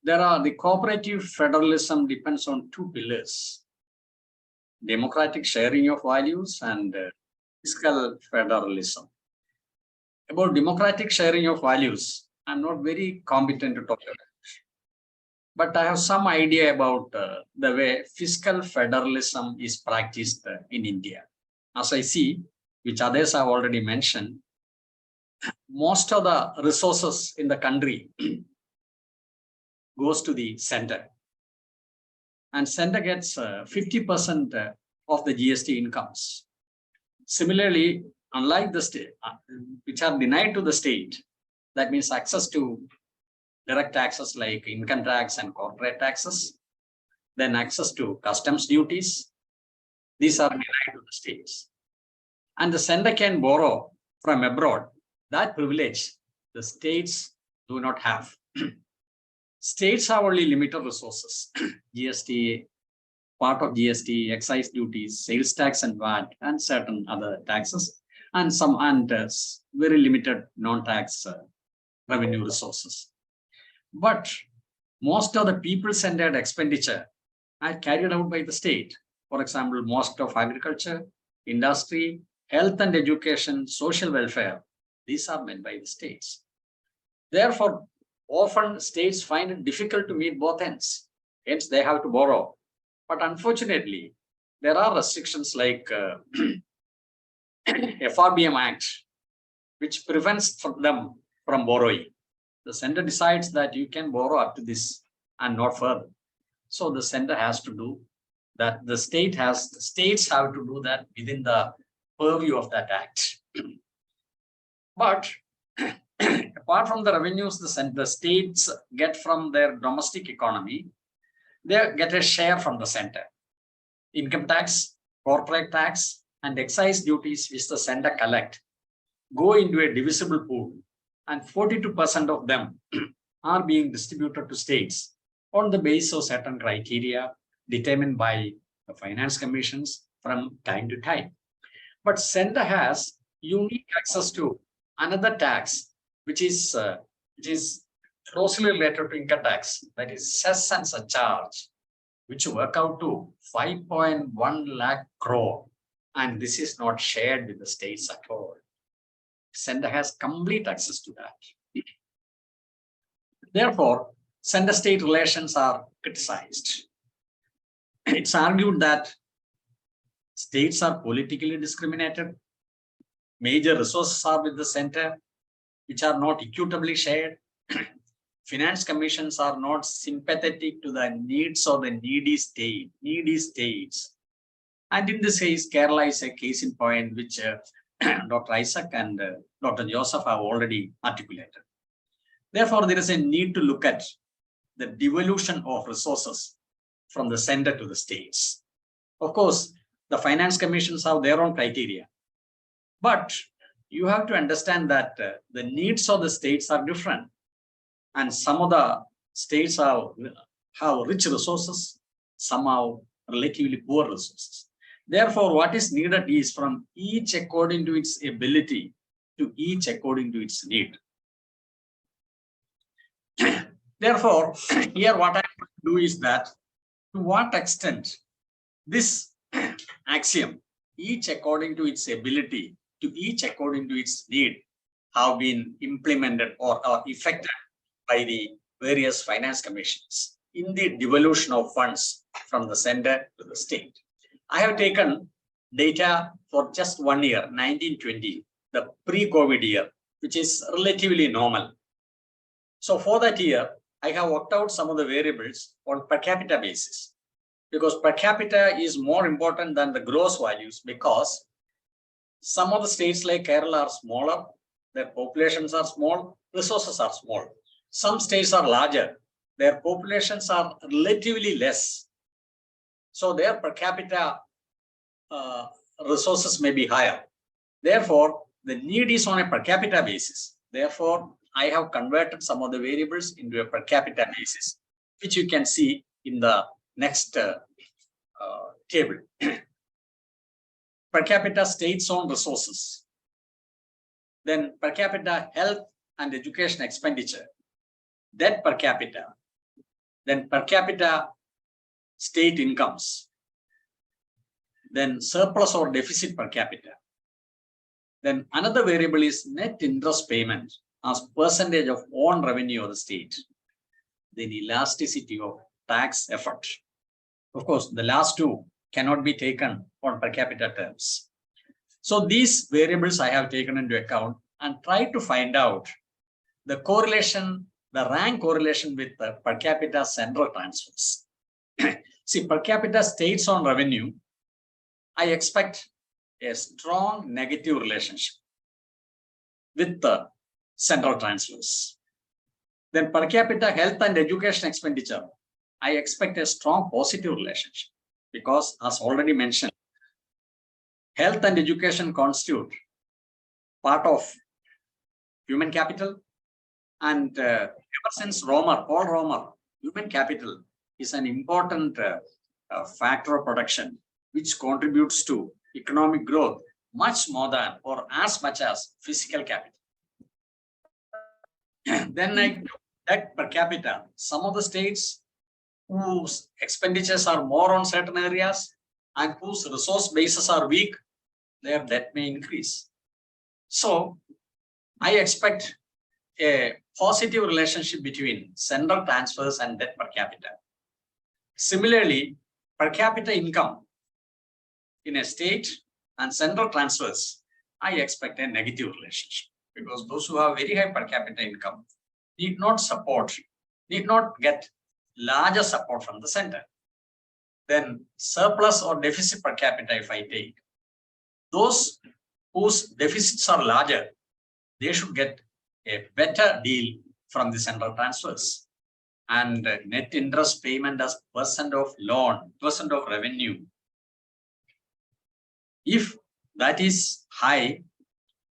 The cooperative federalism depends on two pillars: democratic sharing of values and fiscal federalism. About democratic sharing of values, I'm not very competent to talk about, but I have some idea about the way fiscal federalism is practiced in India. As I see, which others have already mentioned, most of the resources in the country goes to the center. And center gets 50% of the GST incomes. Similarly, unlike the state, which are denied to the state, that means access to direct taxes like income tax and corporate taxes, then access to customs duties, these are denied to the states. And the center can borrow from abroad. That privilege the states do not have. States have only limited resources. GST, part of GST, excise duties, sales tax and VAT, and certain other taxes, and some very limited non-tax revenue resources. But most of the people-centered expenditure are carried out by the state. For example, most of agriculture, industry, health and education, social welfare, these are made by the states. Therefore, often states find it difficult to meet both ends. Hence, they have to borrow. But unfortunately, there are restrictions like FRBM Act, which prevents them from borrowing. The center decides that you can borrow up to this and not further. So the center has to do that. The states have to do that within the purview of that act. But apart from the revenues the states get from their domestic economy, they get a share from the center. Income tax, corporate tax, and excise duties which the center collect go into a divisible pool, and 42% of them are being distributed to states on the basis of certain criteria determined by the finance commissions from time to time. But center has unique access to another tax, which is closely related to income tax, that is cess and surcharge, which work out to 5.1 lakh crore, and this is not shared with the states at all. Center has complete access to that. Therefore, center-state relations are criticized. It's argued that states are politically discriminated. Major resources are with the center, which are not equitably shared. Finance commissions are not sympathetic to the needs of the needy states. And in this case, Kerala is a case in point, which Dr. Isaac and Dr. Joseph have already articulated. Therefore, there is a need to look at the devolution of resources from the center to the states. Of course, the finance commissions have their own criteria, but you have to understand that the needs of the states are different, and some of the states have rich resources, some have relatively poor resources. Therefore, what is needed is from each according to its ability to each according to its need. Therefore, here what I do is that to what extent this axiom, each according to its ability to each according to its need, have been implemented or effected by the various finance commissions in the devolution of funds from the center to the state. I have taken data for just 1 year, 1920, the pre-COVID year, which is relatively normal. So for that year, I have worked out some of the variables on per capita basis, because per capita is more important than the gross values, because some of the states like Kerala are smaller, their populations are small, resources are small. Some states are larger, their populations are relatively less. So their per capita resources may be higher. Therefore, the need is on a per capita basis. Therefore, I have converted some of the variables into a per capita basis, which you can see in the next table. Per capita state-owned resources. Then per capita health and education expenditure. Debt per capita. Then per capita state incomes. Then surplus or deficit per capita. Then another variable is net interest payment as percentage of own revenue of the state. Then elasticity of tax effort. Of course, the last two cannot be taken on per capita terms. So these variables I have taken into account and tried to find out the correlation, the rank correlation with the per capita central transfers. See, per capita states on revenue, I expect a strong negative relationship with the central transfers. Then per capita health and education expenditure, I expect a strong positive relationship, because as already mentioned, health and education constitute part of human capital, and ever since Paul Romer, human capital is an important factor of production which contributes to economic growth much more than or as much as physical capital. Then I debt per capita. Some of the states whose expenditures are more on certain areas and whose resource bases are weak, their debt may increase. So I expect a positive relationship between central transfers and debt per capita. Similarly, per capita income in a state and central transfers, I expect a negative relationship, because those who have very high per capita income need not get larger support from the center. Then surplus or deficit per capita, if I take, those whose deficits are larger, they should get a better deal from the central transfers. And net interest payment as percent of revenue, if that is high,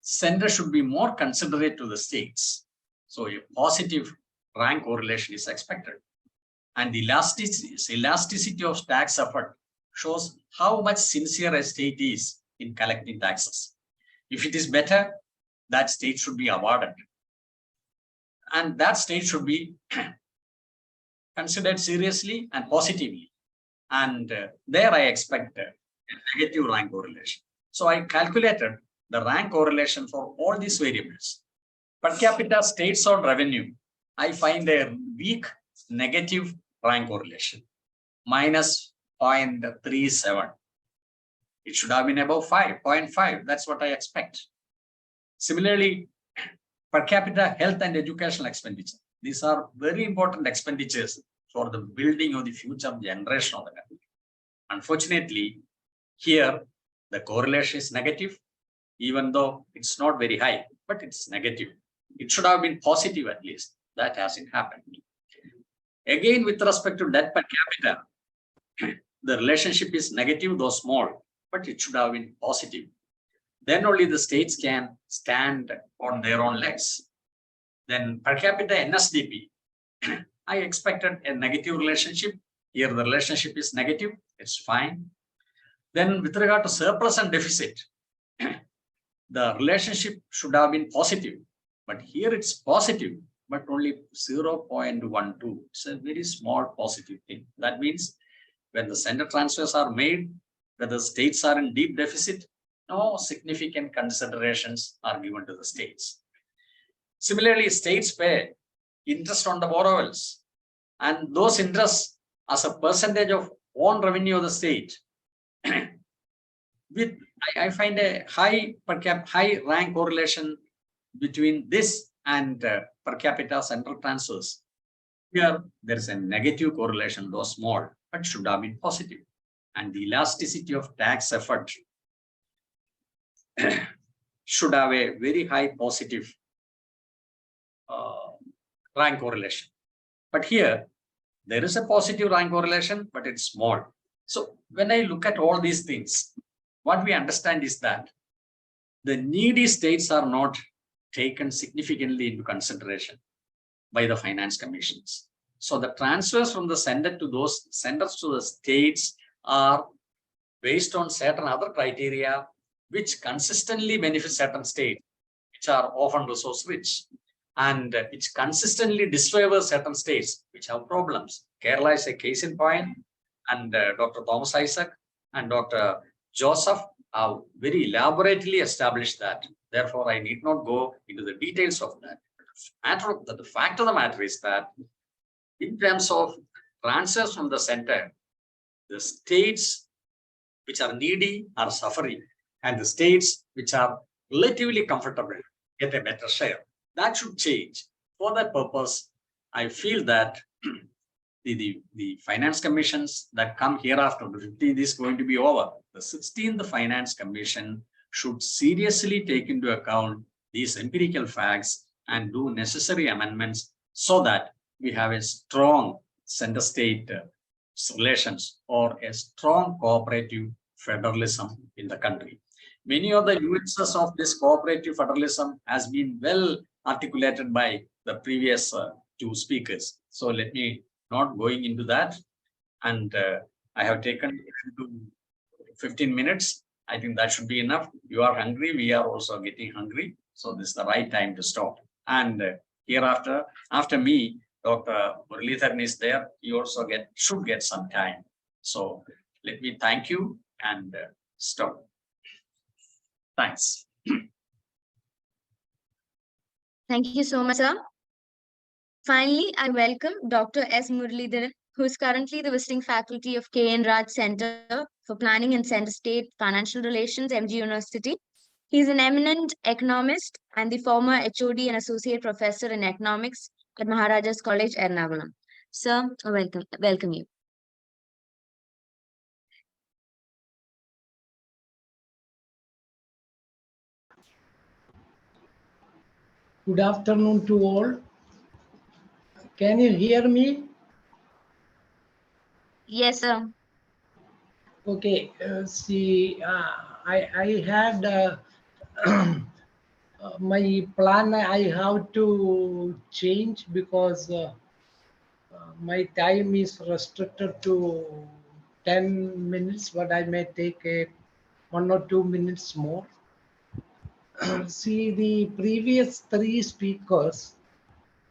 center should be more considerate to the states. So a positive rank correlation is expected. And the elasticity of tax effort shows how much sincere a state is in collecting taxes. If it is better, that state should be awarded. And that state should be considered seriously and positively. And there I expect a negative rank correlation. So I calculated the rank correlation for all these variables. Per capita states on revenue, I find a weak negative rank correlation, minus 0.37. It should have been above 0.5. That's what I expect. Similarly, per capita health and educational expenditure. These are very important expenditures for the building of the future generation of the country. Unfortunately, here the correlation is negative, even though it's not very high, but it's negative. It should have been positive at least. That hasn't happened. Again, with respect to debt per capita, the relationship is negative, though small, but it should have been positive. Then only the states can stand on their own legs. Then per capita NSDP, I expected a negative relationship Here the relationship is negative, it's fine. Then with regard to surplus and deficit, the relationship should have been positive, but here it's positive, but only 0.12. It's a very small positive thing. That means when the center transfers are made, whether states are in deep deficit, no significant considerations are given to the states. Similarly, states pay interest on the borrowers, and those interests as a percentage of own revenue of the state. With I find a high rank correlation between this and per capita central transfers. Here there is a negative correlation, though small, but should have been positive. And the elasticity of tax effort should have a very high positive rank correlation. But here there is a positive rank correlation, but it's small. So when I look at all these things, what we understand is that the needy states are not taken significantly into consideration by the finance commissions. So the transfers from the center to those centers to the states are based on certain other criteria which consistently benefit certain states, which are often resource rich, and which consistently disfavor certain states which have problems. Kerala is a case in point, and Dr. Thomas Isaac and Dr. Joseph have very elaborately established that. Therefore, I need not go into the details of that. The fact of the matter is that in terms of transfers from the center, the states which are needy are suffering, and the states which are relatively comfortable get a better share. That should change. For that purpose, I feel that the finance commissions that come hereafter, the 15th is going to be over. The 16th Finance Commission should seriously take into account these empirical facts and do necessary amendments so that we have a strong center-state relations or a strong cooperative federalism in the country. Many of the nuances of this cooperative federalism has been well articulated by the previous two speakers. So let me not going into that. And I have taken 15 minutes. I think that should be enough. You are hungry. We are also getting hungry. So this is the right time to stop. And hereafter, after me, Dr. Muralidharan is there. He also should get some time. So let me thank you and stop. Thanks. Thank you so much, sir. Finally, I welcome Dr. S. Muralidharan, who is currently the visiting faculty of K. N. Raj Center for Planning and Center State Financial Relations, MG University. He is an eminent economist and the former HOD and associate professor in economics at Maharaja's College, Ernakulam. Sir, welcome you. Good afternoon to all. Can you hear me? Yes, sir. Okay. I had my plan. I have to change because my time is restricted to 10 minutes, but I may take 1 or 2 minutes more. See, the previous three speakers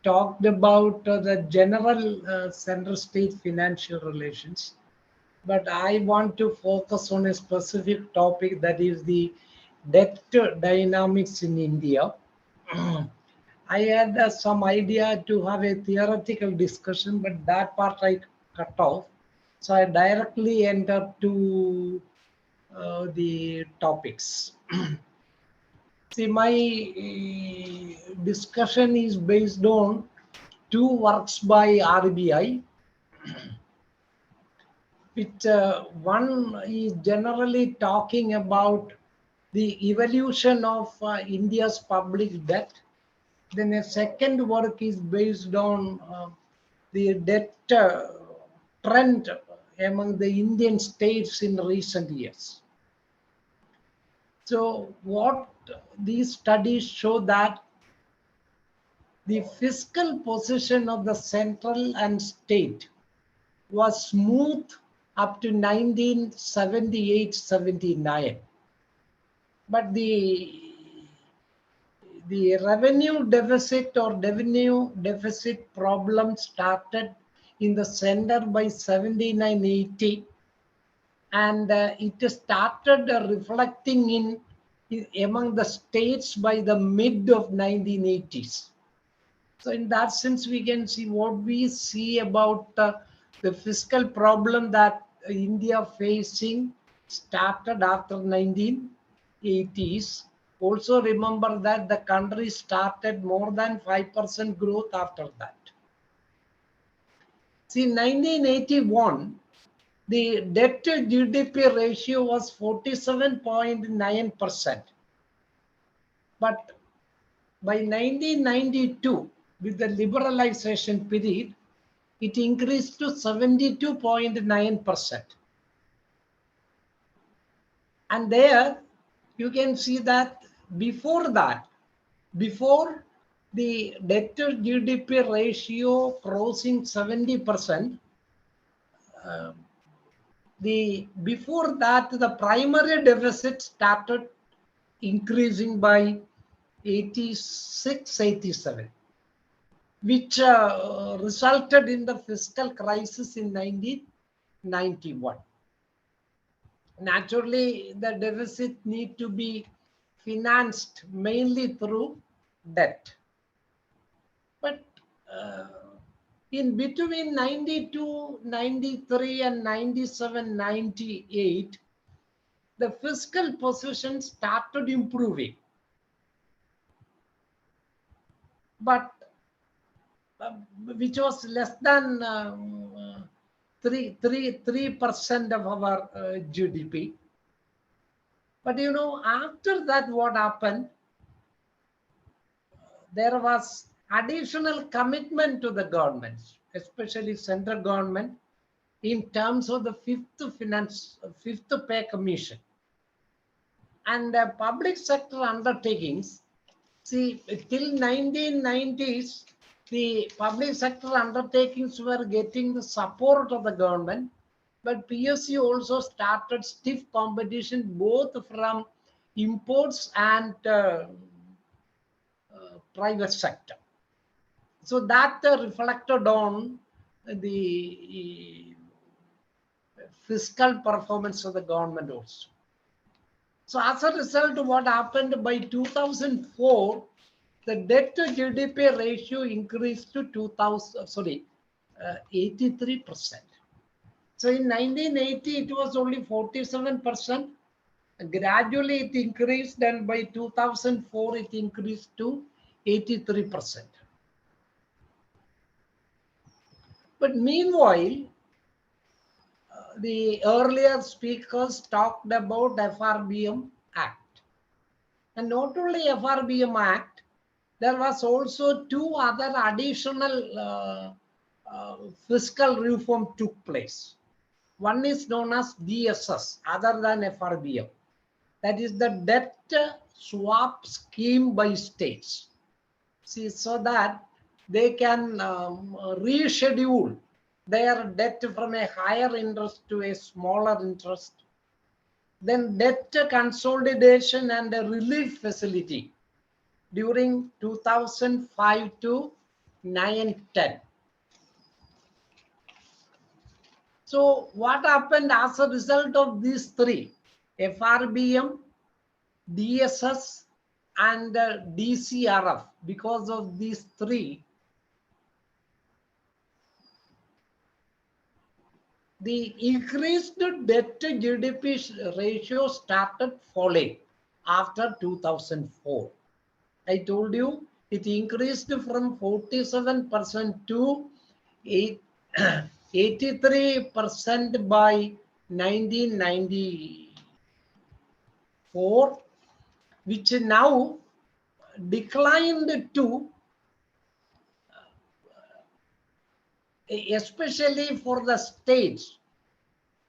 talked about the general center-state financial relations, but I want to focus on a specific topic, that is the debt dynamics in India. I had some idea to have a theoretical discussion, but that part I cut off. So I directly entered to the topics. See, my discussion is based on two works by RBI, which one is generally talking about the evolution of India's public debt. Then a second work is based on the debt trend among the Indian states in recent years. So what these studies show that the fiscal position of the central and state was smooth up to 1978-79. But the revenue deficit or revenue deficit problem started in the center by 79-80, and it started reflecting in among the states by the mid of 1980s. So in that sense, we can see what we see about the fiscal problem that India facing started after 1980s. Also remember that the country started more than 5% growth after that. See, 1981, the debt to GDP ratio was 47.9%. But by 1992, with the liberalization period, it increased to 72.9%. And there you can see that before the debt to GDP ratio crossing 70%, before that the primary deficit started increasing by 86-87, which resulted in the fiscal crisis in 1991. Naturally, the deficit need to be financed mainly through debt. But in between 92, 93 and 97, 98, the fiscal position started improving. But which was less than 3% of our GDP. But you know, after that, what happened? There was additional commitment to the government, especially central government, in terms of the fifth pay commission. And public sector undertakings, see, till 1990s, the public sector undertakings were getting the support of the government, but PSU also started stiff competition both from imports and private sector. So that reflected on the fiscal performance of the government also. So as a result, what happened by 2004, the debt to GDP ratio increased to 83%. So in 1980, it was only 47%. Gradually, it increased, and by 2004, it increased to 83%. But meanwhile, the earlier speakers talked about FRBM Act. And not only FRBM Act, there was also two other additional fiscal reform took place. One is known as DSS, other than FRBM. That is the debt swap scheme by states. See, so that they can reschedule their debt from a higher interest to a smaller interest. Then debt consolidation and a relief facility during 2005 to 9-10. So what happened as a result of these three, FRBM, DSS, and DCRF, because of these three, the increased debt to GDP ratio started falling after 2004. I told you it increased from 47% to 83% by 1994, which now declined to, especially for the states.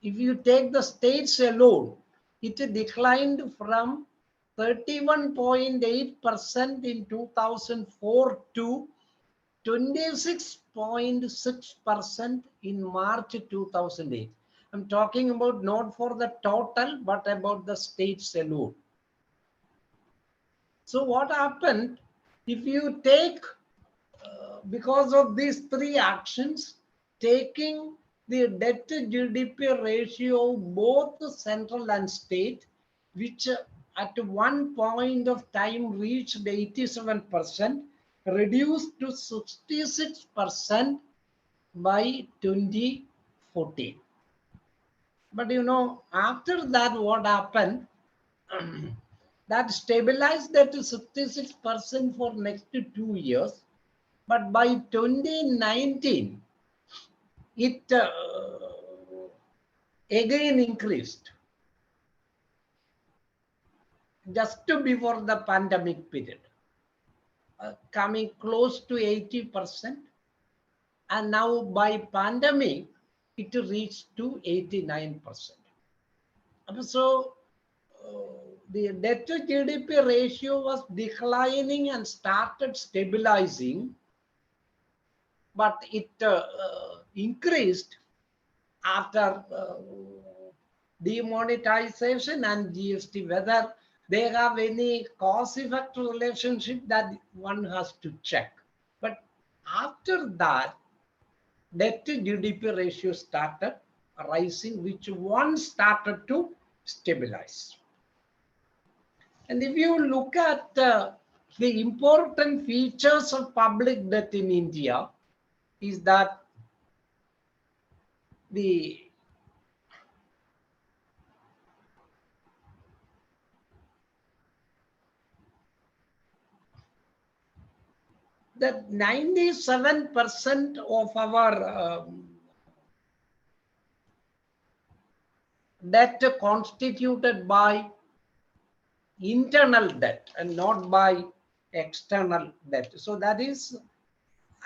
If you take the states alone, it declined from 31.8% in 2004 to 26.6% in March 2008. I'm talking about not for the total, but about the states alone. So what happened, if you take, because of these three actions, taking the debt to GDP ratio of both the central and state, which at one point of time reached 87%, reduced to 66% by 2014. But you know, after that, what happened? That stabilized at 66% for next 2 years. But by 2019, it again increased just before the pandemic period, coming close to 80%. And now by pandemic, it reached to 89%. So the debt to GDP ratio was declining and started stabilizing, but it increased after demonetization and GST. Whether they have any cause-effect relationship, that one has to check. But after that, debt to GDP ratio started rising, which once started to stabilize. And if you look at the important features of public debt in India, is that the that 97% of our debt constituted by internal debt and not by external debt. So that is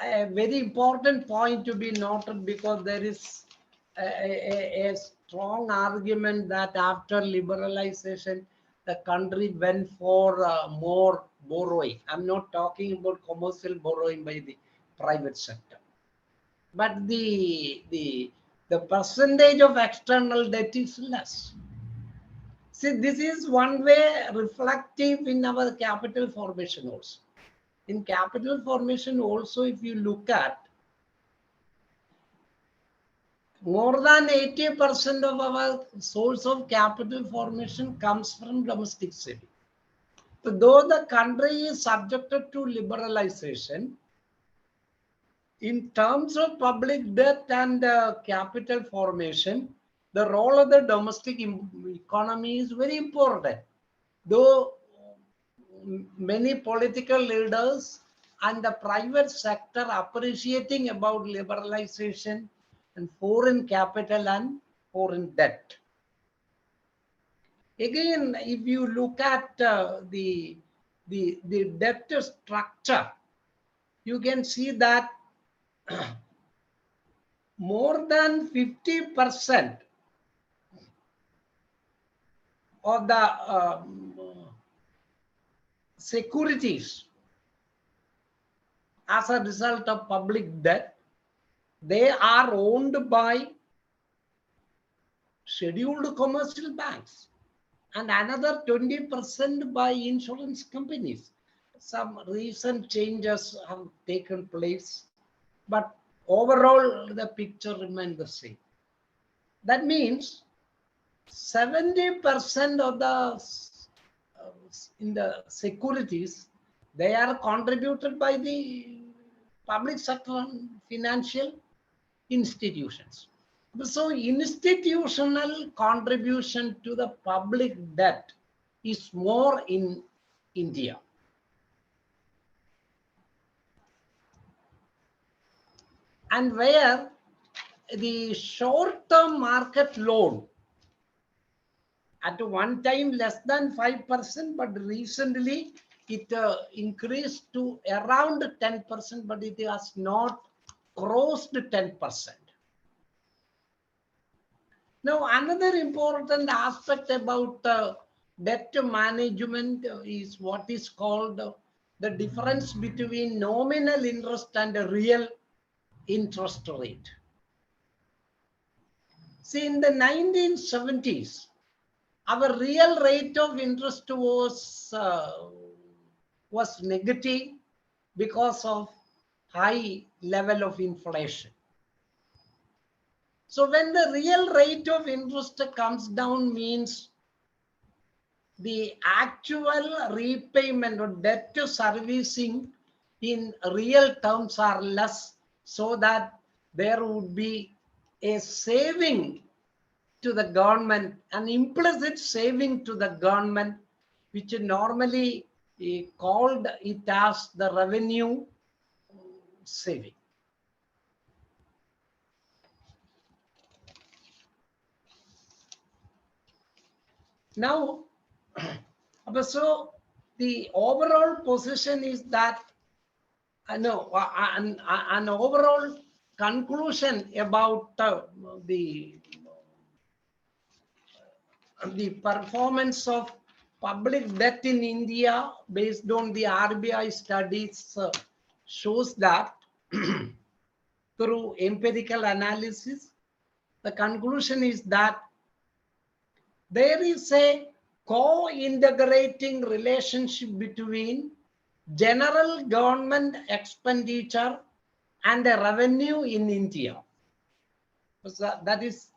a very important point to be noted, because there is a strong argument that after liberalization, the country went for more borrowing. I'm not talking about commercial borrowing by the private sector, but the percentage of external debt is less. See, this is one way reflective in our capital formation also. In capital formation also, if you look at, more than 80% of our source of capital formation comes from domestic saving. So though the country is subjected to liberalization, in terms of public debt and capital formation, the role of the domestic economy is very important. Though many political leaders and the private sector appreciating about liberalization and foreign capital and foreign debt. Again, if you look at the debt structure, you can see that more than 50% of the securities as a result of public debt, they are owned by scheduled commercial banks, and another 20% by insurance companies. Some recent changes have taken place, but overall the picture remains the same. That means 70% of the in the securities, they are contributed by the public sector and financial institutions. So institutional contribution to the public debt is more in India. And where the short-term market loan at one time less than 5%, but recently it increased to around 10%, but it has not crossed 10%. Now, another important aspect about debt management is what is called the difference between nominal interest and the real interest rate. See, in the 1970s, our real rate of interest was negative because of high level of inflation. So when the real rate of interest comes down, means the actual repayment or debt to servicing in real terms are less, so that there would be a saving to the government, an implicit saving to the government, which normally called it as the revenue saving. Now, so the overall position is that an overall conclusion about the performance of public debt in India based on the RBI studies shows that through empirical analysis, the conclusion is that there is a co-integrating relationship between general government expenditure and the revenue in India. So that is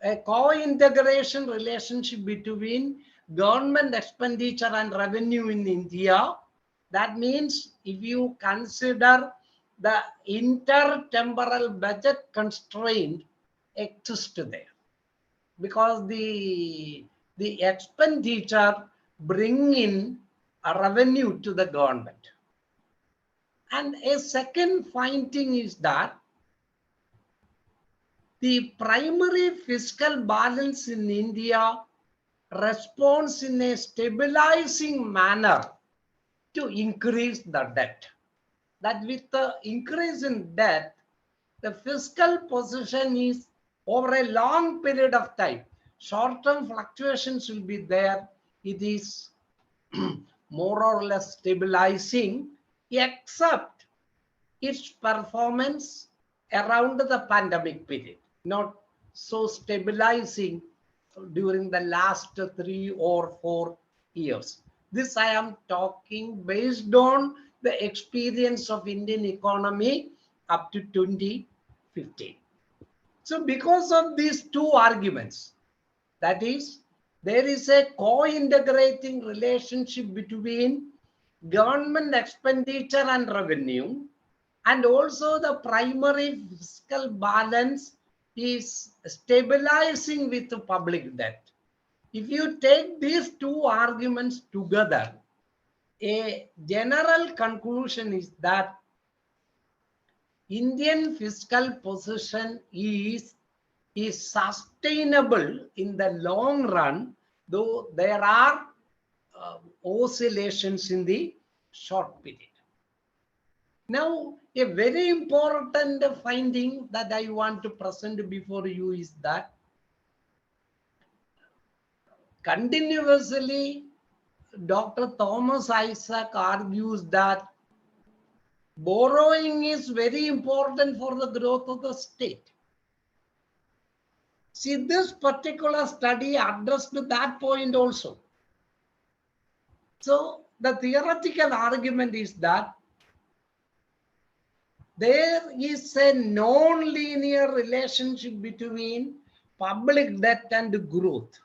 a co-integration relationship between government expenditure and revenue in India. That means if you consider the intertemporal budget constraint exists there, because the expenditure bring in a revenue to the government. And a second finding is that the primary fiscal balance in India responds in a stabilizing manner to increase the debt. That with the increase in debt, the fiscal position is over a long period of time. Short-term fluctuations will be there. It is more or less stabilizing, except its performance around the pandemic period, not so stabilizing during the last 3 or 4 years. This I am talking based on the experience of Indian economy up to 2015. So because of these two arguments, that is, there is a co-integrating relationship between government expenditure and revenue, and also the primary fiscal balance is stabilizing with the public debt. If you take these two arguments together, a general conclusion is that Indian fiscal position is sustainable in the long run, though there are oscillations in the short period. Now, a very important finding that I want to present before you is that continuously Dr. Thomas Isaac argues that borrowing is very important for the growth of the state. See, this particular study addressed that point also. So the theoretical argument is that there is a non-linear relationship between public debt and growth,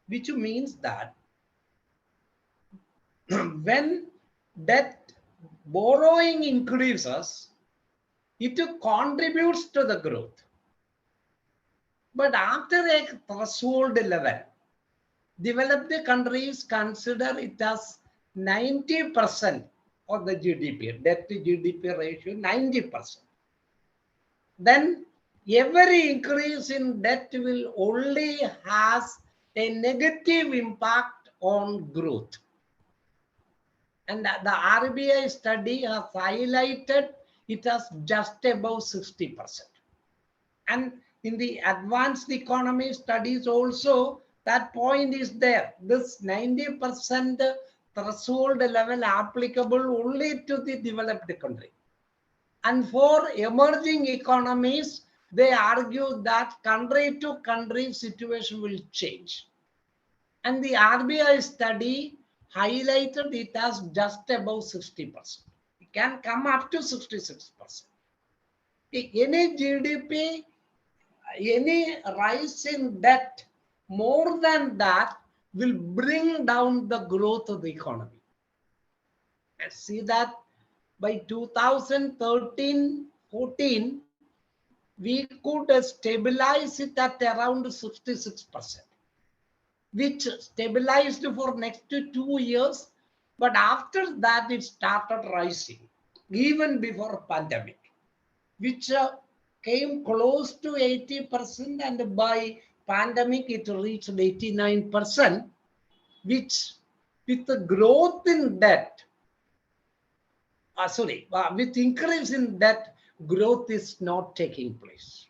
which means that when debt borrowing increases, it contributes to the growth. But after a threshold level, developed countries consider it as 90% of the GDP, debt to GDP ratio 90%. Then every increase in debt will only has a negative impact on growth. And the RBI study has highlighted it as just above 60%. And in the advanced economy studies also, that point is there. This 90% threshold level applicable only to the developed country. And for emerging economies, they argue that country to country situation will change. And the RBI study highlighted it as just above 60%. It can come up to 66%. Any GDP, any rise in debt more than that will bring down the growth of the economy. I see that by 2013-14, we could stabilize it at around 66%, which stabilized for next 2 years. But after that, it started rising, even before pandemic, which came close to 80%, and by pandemic, it reached 89%, which with the growth in debt, with increase in debt, growth is not taking place.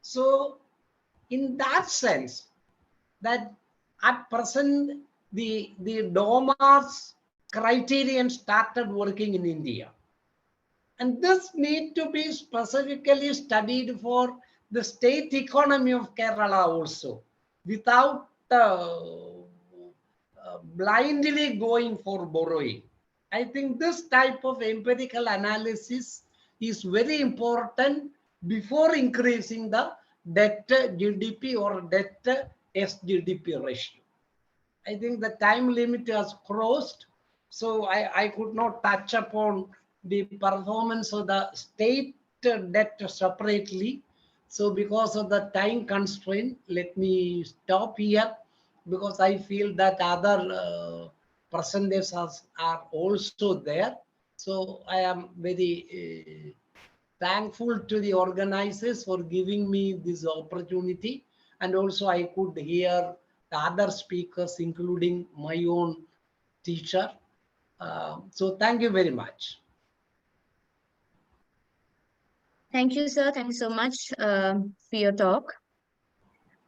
So in that sense, that at present, the DOMA's criterion started working in India. And this need to be specifically studied for the state economy of Kerala also, without blindly going for borrowing. I think this type of empirical analysis is very important before increasing the debt GDP or debt SGDP ratio. I think the time limit has crossed, so I could not touch upon the performance of the state debt separately. So because of the time constraint, let me stop here, because I feel that other presenters are also there. So I am very thankful to the organizers for giving me this opportunity. And also I could hear the other speakers, including my own teacher. So thank you very much. Thank you, sir. Thank you so much for your talk.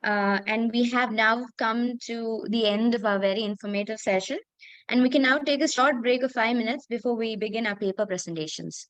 And we have now come to the end of our very informative session. And we can now take a short break of 5 minutes before we begin our paper presentations.